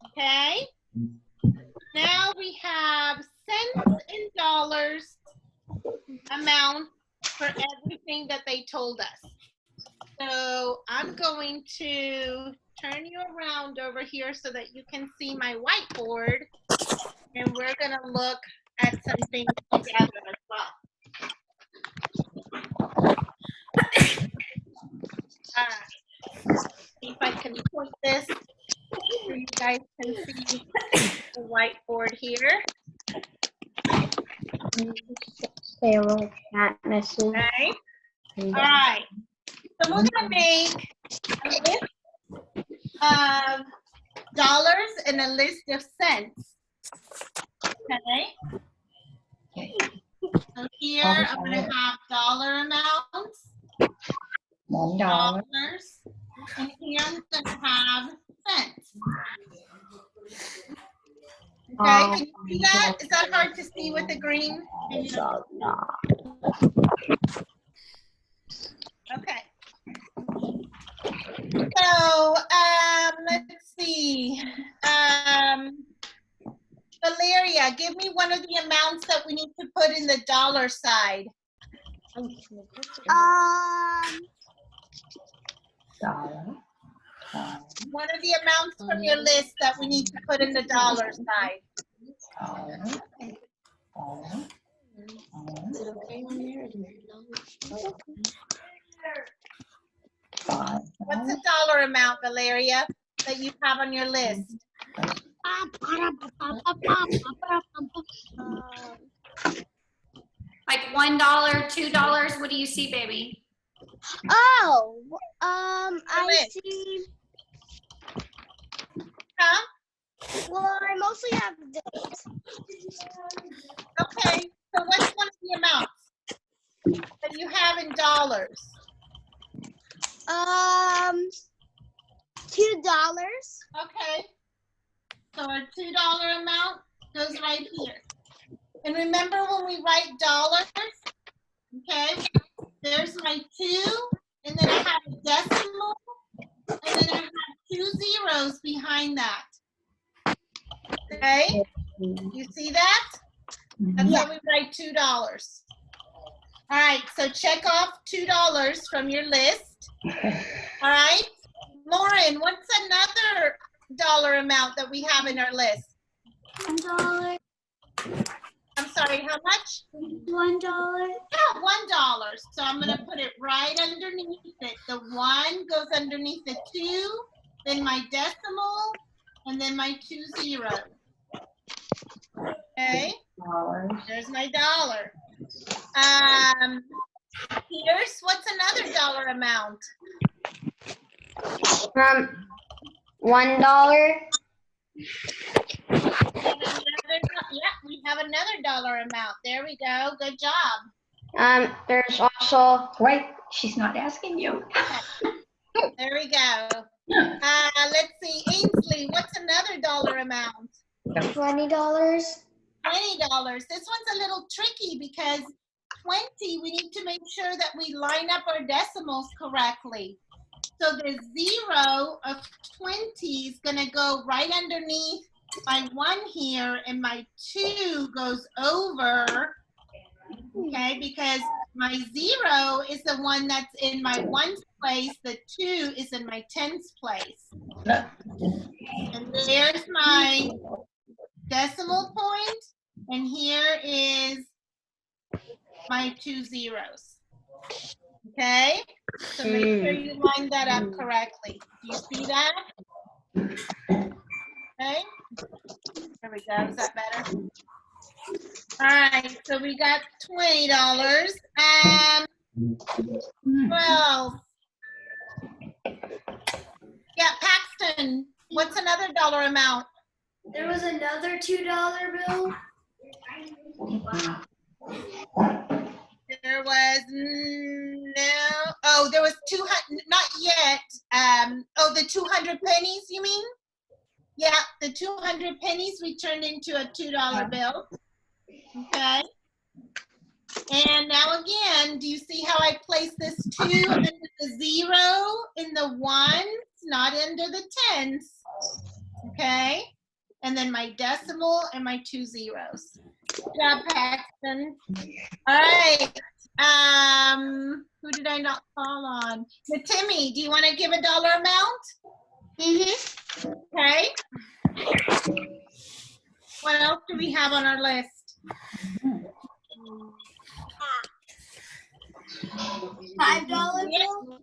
Okay? Now we amount for everything that they told us. So I'm going to turn you around over here so that you can see my whiteboard, and we're gonna look at some things together as well. All right. See if I can point this so you guys can see the whiteboard here. Say a little chat message. Okay. All right. So we're gonna make a list of dollars and a list of cents. Okay. So here I'm gonna have dollar amounts, $1. dollars, and here I'm gonna have cents. Okay, can you see that? Is that hard to see with the green? Okay. So, let's see. Valeria, give me one of the amounts that we need to put in the dollar side. $1. One of the amounts from your list that we need to put in the dollar side. What's the dollar amount, Valeria, that you have on your list? Like $1, $2. What do you see, baby? Oh, I list. see. Huh? Well, I mostly have this. Okay, so what's one of the amounts that you have in dollars? $2. Okay. So our $2 amount goes right here. And remember when we write dollars, okay, there's my 2, and then I have a decimal, and then I have 2 zeros behind that. Okay, you see that? That's how we write $2. All right, so check off $2 from your list. All right, Lauren, what's another dollar amount that we have in our list? $1. I'm sorry, how much? $1. Yeah, $1. So I'm gonna put it right underneath it. The 1 goes underneath the 2, then my decimal, and then my 2 zeros. Okay, there's my dollar. Pierce, what's another dollar amount? $1. Yeah, we have another dollar amount. There we go. Good job. There's also Wait, she's not asking you. There we go. Let's see, Ainsley, what's another dollar amount? $20. $20. This one's a little tricky because 20, we need to make sure that we line up our decimals correctly. So the 0 of 20 is gonna go right underneath my 1 here, and my 2 goes over, okay, because my 0 is the one that's in my 1's place, the 2 is in my 10's place. And there's my decimal point, and here is my 2 zeros. Okay, so make sure you line that up correctly. Do you see that? Okay, there we go. Is that better? All right, so we got $20. Well, yeah, Paxton, what's another dollar amount? There was another $2 bill. There was no, oh, there was 200, not yet. Oh, the 200 pennies, you mean? Yeah, the 200 pennies we turned into a $2 bill. Okay. And now again, do you see how I placed this 2 under the 0 in the 1s, not under the 10s? Okay. and then my decimal and my 2 zeros. Good job, Paxton. All right. Who did I not call on? Timmy, do you want to give a dollar amount? Mm-hmm. Okay. What else do we have on our list? $5 bill?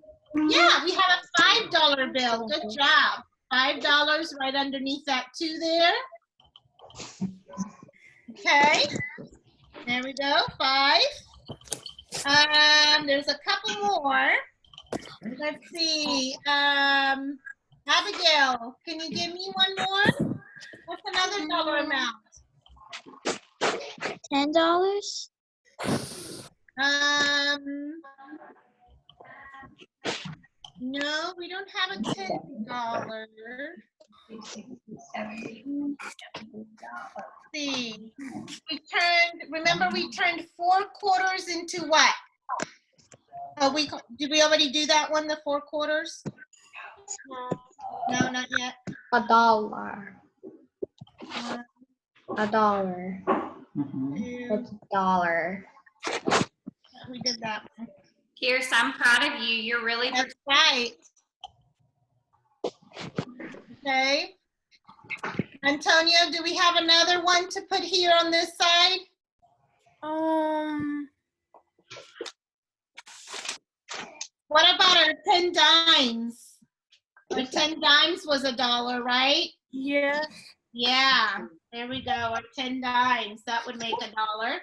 Yeah, we have a $5 bill. Good job. $5 right underneath that 2 there. Okay. There we go. 5. There's a couple more. Let's see. Abigail, can you give me one more? What's another dollar amount? $10? No, we don't have a $10. See, remember we turned 4 quarters into what? Oh, did we already do that one, the 4 quarters? No, not yet. $1. $1. It's $1. We did that one. Pierce, I'm proud of you. You're really That's right. Okay. Antonio, do we have another one to put here on this side? What about our 10 dimes? Our 10 dimes was $1, right? Yes. Yeah, there we go. Our 10 dimes. That would make $1.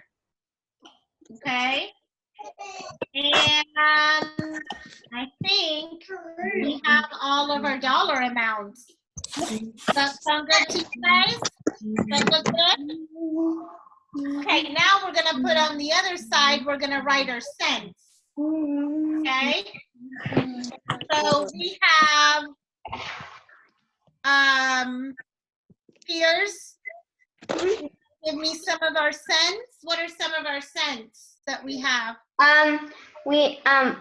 Okay. And I think we have all of our dollar amounts. Does that sound good to you guys? Does that look good? Okay, now we're gonna put on the other side, we're gonna write our cents. Okay? So we have, Pierce, give me some of our cents. What are some of our cents that we have? We have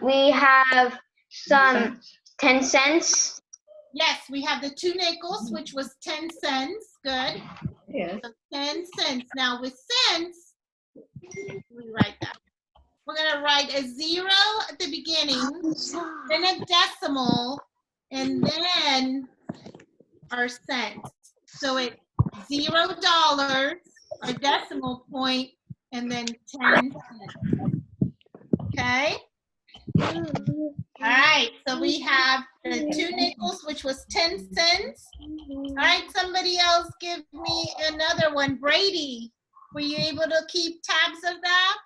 some 10 cents. Yes, we have the 2 nickels, which was 10 cents. Good. Yes. So 10 cents. Now with cents, we write that. We're gonna write a 0 at the beginning, then a decimal, and then our cents. So it's $0, our decimal point, and then 10 cents. Okay? All right, so we have the 2 nickels, which was 10 cents. All right, somebody else give me another one. Brady, were you able to keep tabs of that?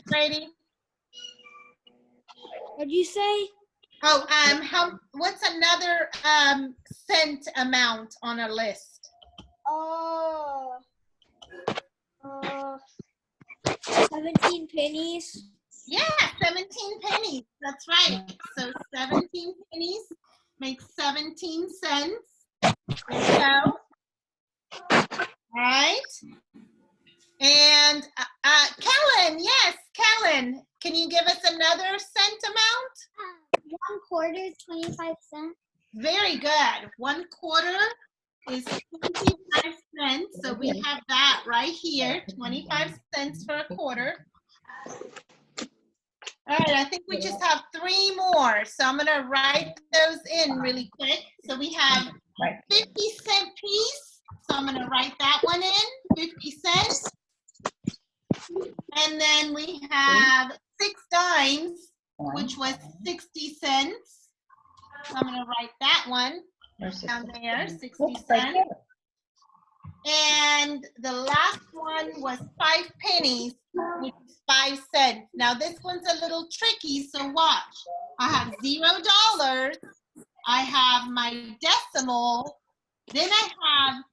Brady? What'd you say? Oh, what's another cent amount on a list? 17 pennies. Yeah, 17 pennies. That's right. So 17 pennies makes 17 cents. There you go. All right. And Kellen, yes, Kellen, can you give us another cent amount? 1 quarter is 25 cents. Very good. 1/4 is 25 cents. So we have that right here, 25 cents for a quarter. All right, I think we just have 3 more. So I'm going to write those in really quick. So we have a 50-cent piece. So I'm going to write that one in, 50 cents. And then we have 6 dimes, which was 60 cents. So I'm going to write that one down there, 60 cents. And the last one was 5 pennies, which is 5 cents. Now this one's a little tricky, so watch. I have $0. I have my decimal. Then I have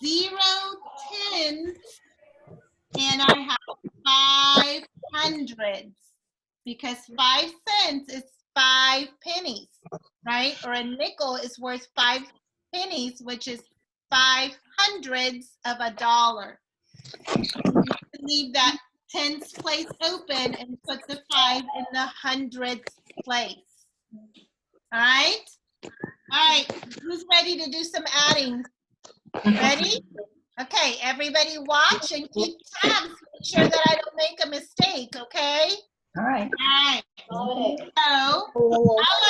0 tens, and I have 5 hundreds, because 5 cents is 5 pennies, right? Or a nickel is worth 5 pennies, which is 5 hundredths of a dollar. Leave that tens place open and put the 5 in the hundredths place. All right? right, who's ready to do some adding? Ready? Okay, everybody watch and keep tabs. Make sure that I don't make a mistake, okay? All right. All right. So, I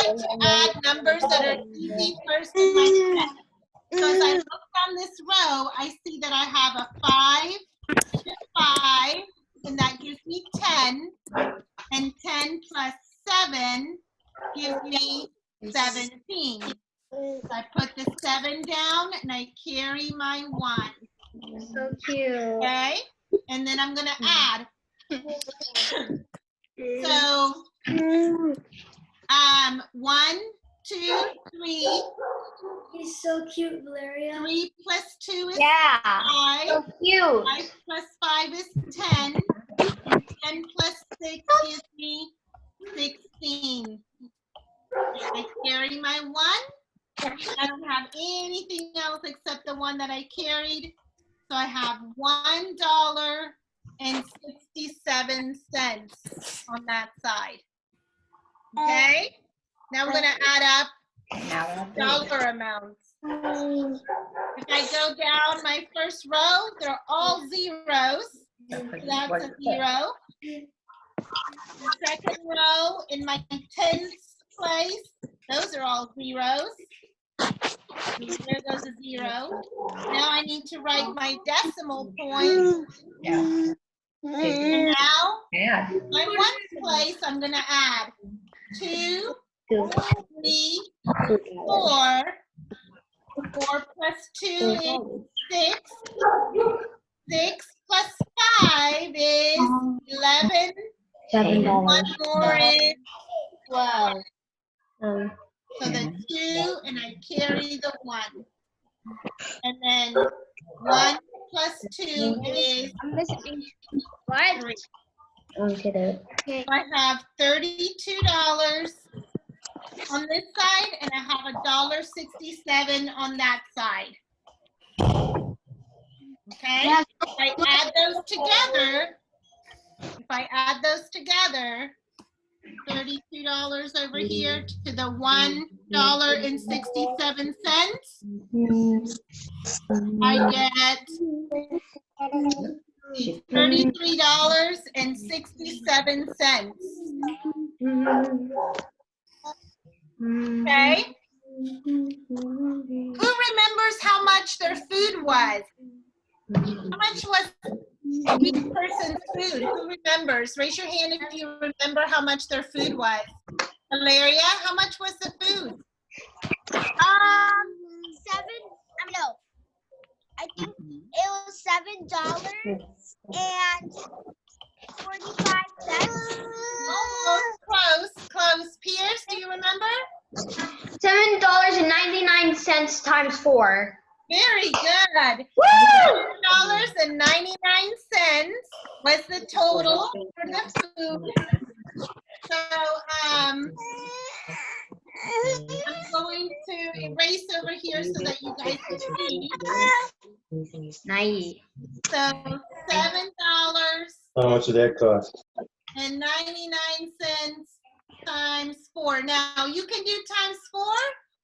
like to add numbers that are easy first in my set. So as I look down this row, I see that I have a 5 and a 5, and that gives me 10. And 10 plus 7 gives me 17. So I put the 7 down and I carry my 1. So cute. Okay? And then I'm gonna add. So 1, 2, 3. He's so cute, Valeria. 3 plus 2 is Yeah. 5. So cute. 5 plus 5 is 10. And 10 plus 6 gives me 16. I carry my 1. I don't have anything else except the one that I carried. So I have $1.67 on that side. Okay? Now we're gonna add up dollar amounts. If I go down my first row, they're all zeros. So that's a 0. The second row in my tens place, those are all zeros. There goes a 0. Now I need to write my decimal point. Yeah. And now, Yeah. my ones place, I'm gonna add 2, 3, 4. 4 plus 2 is 6. 6 plus 5 is 11. $7. One more is 12. Um, So the 2, and I carry the 1. And then 1 plus 2 is what? 3. Okay. So I have $32 on this side, and I have $1.67 on that side. Okay? If I add those together, $32 over here to the $1.67, I get $33.67. Okay? Who remembers how much their food was? How much was each person's food? Who remembers? Raise your hand if you remember how much their food was. Valeria, how much was the food? I think it was $7.45. Almost close. Pierce, do you remember? $7.99 times 4. Very good. $7.99 was the total for the food. So I'm going to erase over here so that you guys can see. Nice. So $7.99 How much did that cost? times 4. Now you can do times 4,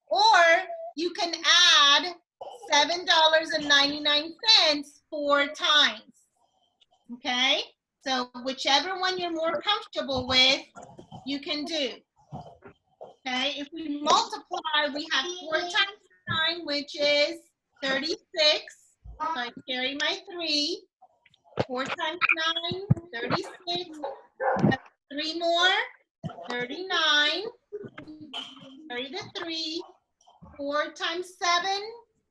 or you can add $7.99 4 times. Okay? So whichever one you're more comfortable with, you can do. Okay? If we multiply, we have 4 times 9, which is 36. So I carry my 3. 4 times 9, 36. 3 more, 39. Carry the 3. 4 times 7,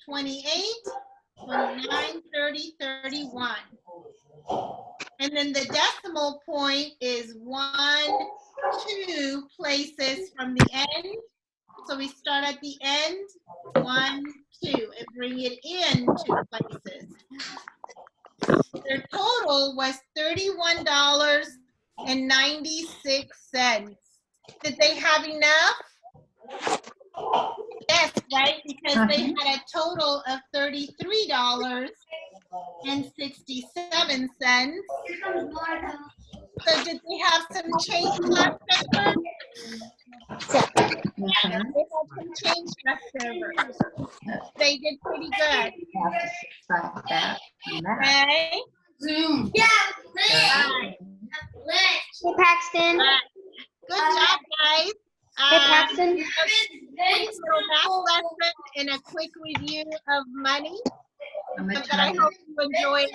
28. 29, 30, 31. And then the decimal point is 1, 2 places from the end. So we start at the end, 1, 2, and bring it in 2 places. Their total was $31.96. Did they have enough? Yes, right? Because they had a total of $33.67. So did they have some change left over? They had some change left over. They did pretty good. Have to subtract that from that. Okay. Zoom. Yeah, Right. Hey, Paxton. Good job, guys. Hey, Paxton. Quick little math lesson and a quick review of money. I'm gonna But I try hope you enjoyed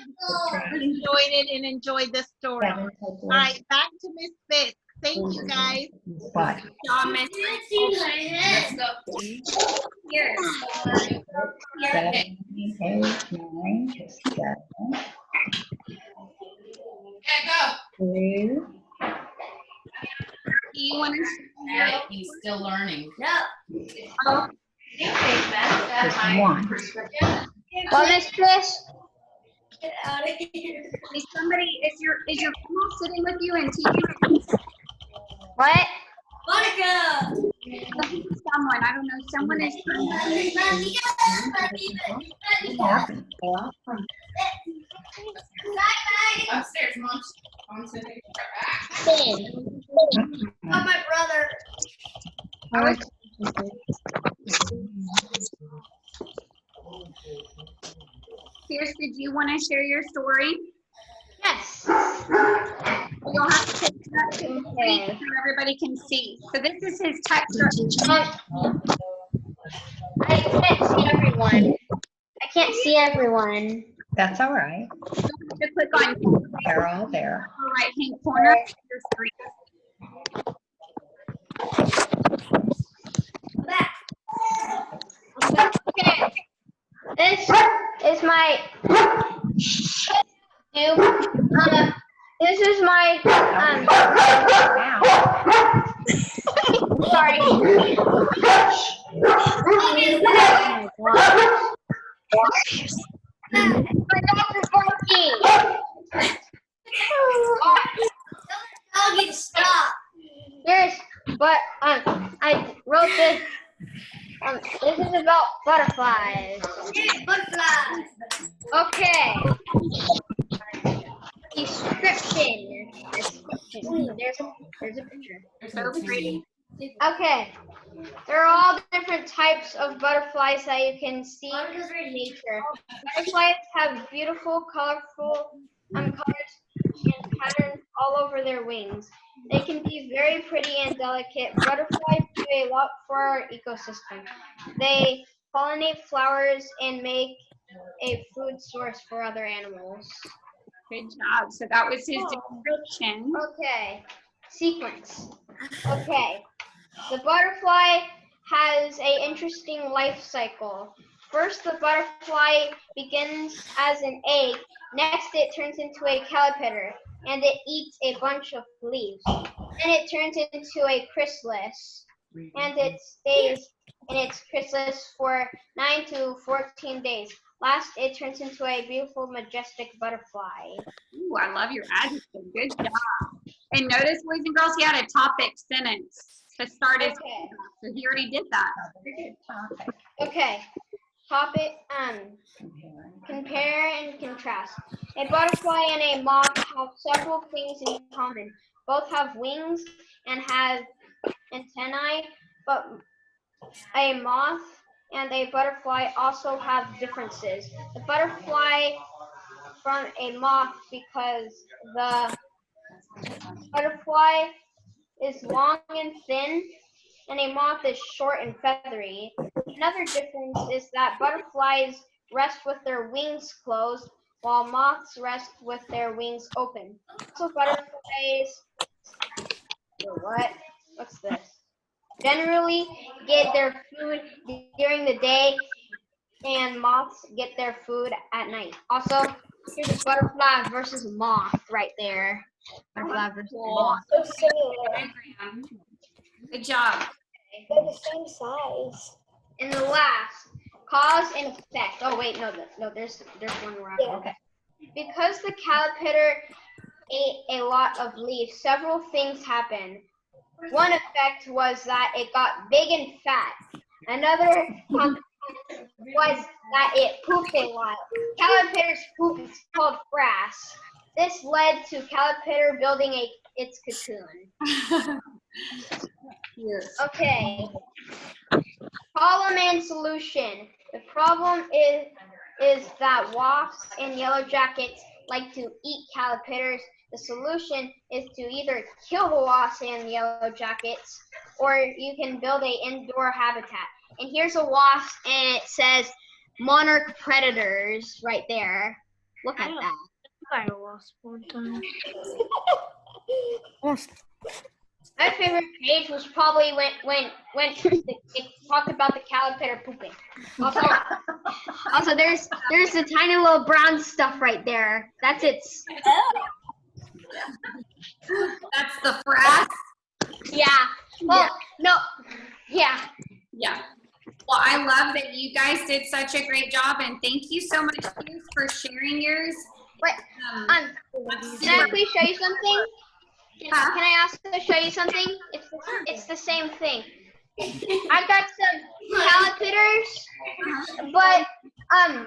it and enjoyed the story. seven All takeaways. right, back to Miss Fitz. Thank you, guys. What? Let's go. Here. Seven, 8, 9, just 7. Yeah, 2, Do you want to? go. He's still learning. No. Oh, just 1. What, Miss Chris? Get out of here. is your grandma sitting with you and teaching What? Monica. someone? I don't know. Someone is. What happened? Well, Upstairs, Mom. Mom's in Finn. my brother. Pierce, did you want to share your story? Yes. You'll have to take it up to the screen so everybody can see. So this is his text. I can't see everyone. I can't see everyone. that's all right. You'll have to click on the They're all there. right hand corner of your screen. Okay. This is my. This is my. Now, Sorry. My dog is barking. Doggy, stop. Here's, but I wrote this. This is about butterflies. Butterfly. Okay. Description. There's a picture. So pretty. Okay. There are all different types of butterflies that you can see in nature. Butterflies have beautiful, colorful colors and patterns all over their wings. They can be very pretty and delicate. Butterflies do a lot for our ecosystem. They pollinate flowers and make a food source for other animals. Good job. So that was his description. Okay, sequence. Okay, the butterfly has an interesting life cycle. First, the butterfly begins as an egg. Next, it turns into a caterpillar, and it eats a bunch of leaves. Then it turns into a chrysalis, and it stays in its chrysalis for 9 to 14 days. Last, it turns into a beautiful, majestic butterfly. Ooh, I love your adjective. Good job. And notice, boys and girls, he had a topic sentence to start his. Okay. So he already did that. Okay. Topic, compare and contrast. A butterfly and a moth have several things in common. Both have wings and have antennae, but a moth and a butterfly also have differences. The butterfly from a moth because the butterfly is long and thin, and a moth is short and feathery. Another difference is that butterflies rest with their wings closed, while moths rest with their wings open. So butterflies, what's this? Generally get their food during the day, and moths get their food at night. Also, here's a butterfly versus moth right there. Butterfly versus moth. Good job. They're the same size. And the last, cause and effect. Oh wait, no, there's one more. Yeah. Okay. Because the caterpillar ate a lot of leaves, several things happened. One effect was that it got big and fat. Another consequence was that it pooped a lot. Caterpillar's poop is called frass. This led to caterpillar building its cocoon. Here. Okay. Problem and solution. The problem is that wasps and yellow jackets like to eat caterpillars. The solution is to either kill the wasps and yellow jackets, or you can build a indoor habitat. And here's a wasp, and it says monarch predators right there. Look at that. I lost one time. My favorite page was probably when it talked about the caterpillar pooping. Also there's the tiny little brown stuff right there. That's its. That's the frass. Yeah. Well, no. Yeah. Yeah. Well, I love that you guys did such a great job, and thank you so much Hughes, for sharing yours. Wait. Can I please show you something? Can I also show you something? It's the same thing. I got some caterpillars, but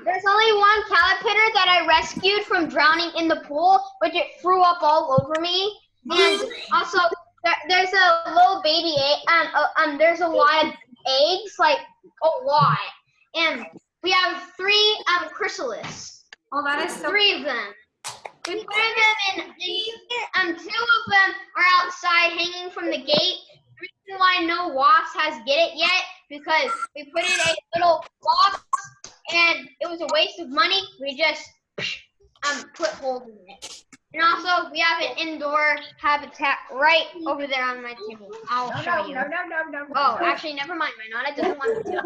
there's only one caterpillar that I rescued from drowning in the pool, which it threw up all over me. And also there's a little baby egg. There's a lot of eggs, like a lot, and we have 3 chrysalis. Oh, that is so 3 of them. We put them in 2 of them are outside hanging from the gate. The reason why no wasp has get it yet, because we put in a little box and it was a waste of money. We just put holes in it. And also we have an indoor habitat right over there on my table. I'll show you. No. Oh, actually, never mind. My Nana doesn't want me to.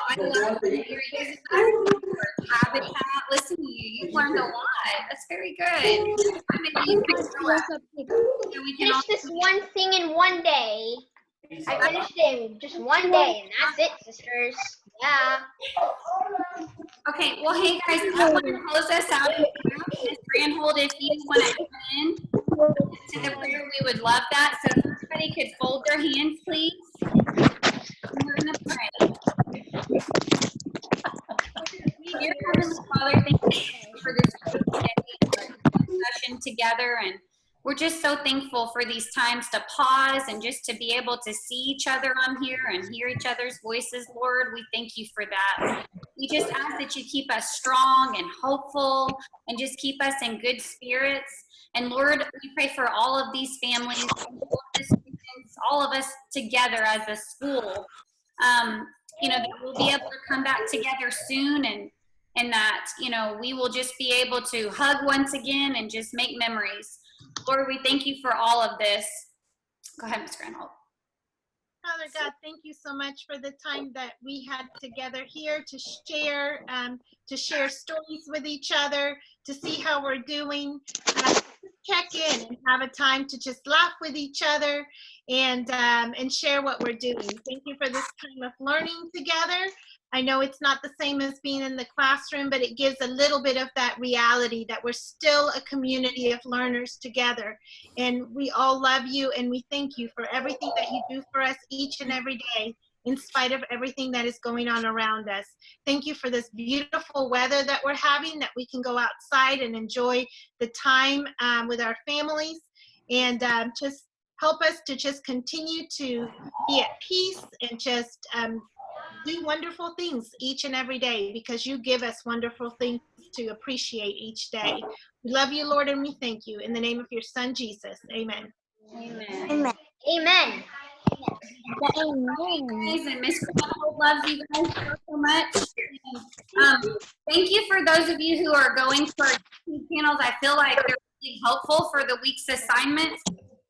I love that you're using that for habitat. Listen to you. You've learned a lot. That's very good. Maybe you can show us. So we can Finish all this one thing in one day. I finished it in just one day, and that's it, sisters. Yeah. Okay, well, hey guys, I want to close us out. Ms. Granhold, if you want to come in to the prayer, we would love that. So if everybody could fold their hands, please. And we're going to pray. Dear Heavenly Father, thank you for this session together, and we're just so thankful for these times to pause and just to be able to see each other on here and hear each other's voices, Lord. We thank you for that. We just ask that you keep us strong and hopeful and just keep us in good spirits. And Lord, we pray for all of these families, all of us together as a school, that we'll be able to come back together soon, and that, we will just be able to hug once again and just make memories. Lord, we thank you for all of this. Go ahead, Ms. Granhold. Father God, thank you so much for the time that we had together here to share stories with each other, to see how we're doing, check in and have a time to just laugh with each other and share what we're doing. Thank you for this time of learning together. I know it's not the same as being in the classroom, but it gives a little bit of that reality that we're still a community of learners together. And we all love you, and we thank you for everything that you do for us each and every day, in spite of everything that is going on around us. Thank you for this beautiful weather that we're having, that we can go outside and enjoy the time with our families, and just help us to just continue to be at peace and just do wonderful things each and every day, because you give us wonderful things to appreciate each day. We love you, Lord, and we thank you. In the name of your Son, Jesus. Amen. Amen. Amen. Amen. And Ms. Granhold loves you guys so much. And, thank you for those of you who are going to our YouTube channels. I feel like they're really helpful for the week's assignments.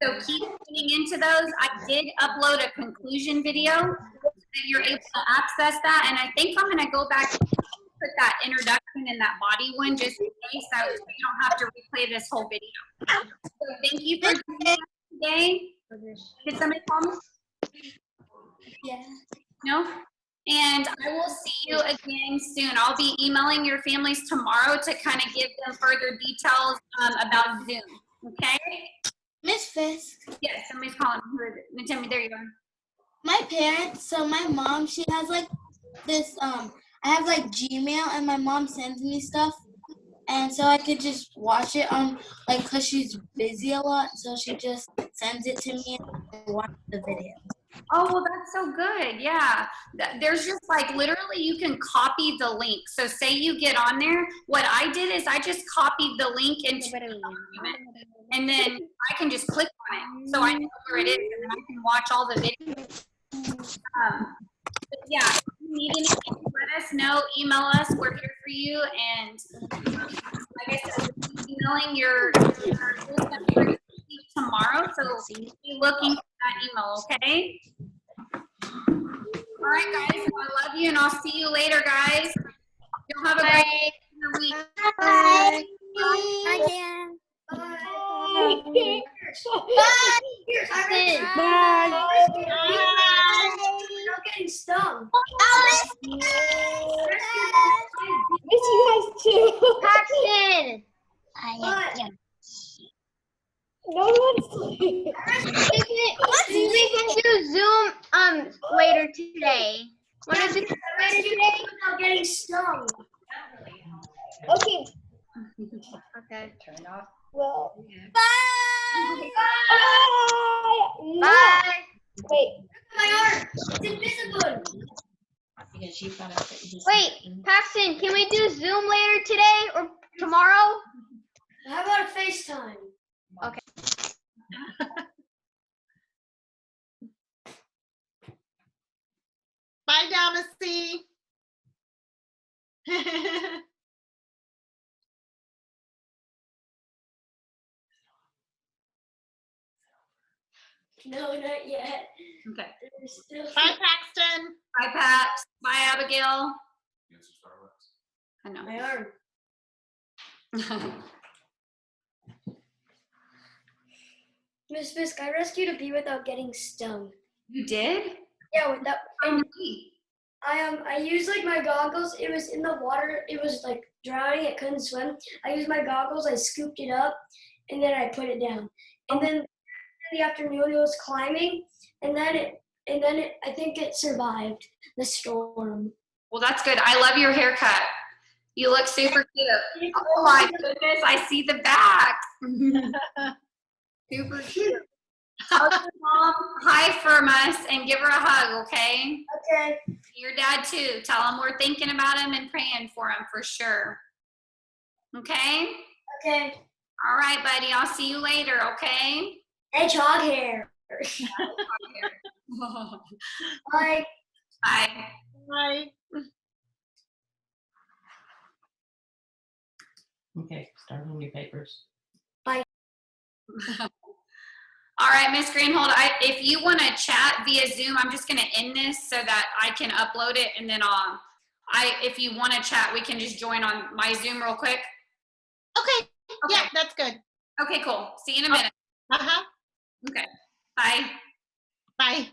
So keep tuning into those. I did upload a conclusion video so that you're able to access that. And I think I'm going to go back and put that introduction in that body one just in case, so you don't have to replay this whole video. So thank you for joining us today. Did somebody call me? Yeah. No? And I will see you again soon. I'll be emailing your families tomorrow to kind of give them further details about Zoom. Okay? Miss Fisk, Yes, somebody's calling. Who is it? Tell me, there you are. my parents, so my mom, she has like this, I have like Gmail, and my mom sends me stuff, and so I could just watch it on, cause she's busy a lot, so she just sends it to me and I watch the video. Oh, well, that's so good. Yeah. There's just like literally you can copy the link. So say you get on there. What I did is I just copied the link into the document, and then I can just click on it. So I know where it is, and then I can watch all the videos. But yeah, if you need anything, let us know. Email us. We're here for you. And like I said, we'll be emailing your tomorrow. So be looking for that email, okay? All right, guys. I love you, and I'll see you later, guys. You'll have a great week. Bye. Bye, Dan. Bye. Not getting stung. Miss you guys too. Paxton, What? No one's we can do Zoom later today. Want to do Zoom later today? Without getting stung. okay. Okay. Turn off. Well, Bye. Bye. wait. My arm. It's invisible. Because she found out that you Wait, Paxton, can we do Zoom later today or tomorrow? How about a FaceTime? Bye, Damacy. No, not yet. Okay. There's still. Bye, Paxton. Bye, Pat. Bye, Abigail. I know. My arm. Miss Fisk, I rescued a bee without getting stung. You did? Yeah, without. Oh, I used like my goggles. It was in the water. It was like drowning. It couldn't swim. I used my goggles. I scooped it up, and then I put it down. And then in the afternoon, it was climbing, and then I think it survived the storm. well, that's good. I love your haircut. You look super cute. Oh my goodness, I see the back. Super cute. Tell your mom hi from us and give her a hug, okay? Okay. Your dad too. Tell him we're thinking about him and praying for him for sure. Okay? Okay. All right, buddy. I'll see you later, okay? Hedgehog hair. Bye. Bye. Bye. Okay, start on your papers. All right, Miss Greenhold, if you want to chat via Zoom, I'm just going to end this so that I can upload it, and then if you want to chat, we can just join on my Zoom real quick. Okay. Yeah, that's good. Okay, cool. See you in a minute. Uh-huh. Okay. Bye. Bye.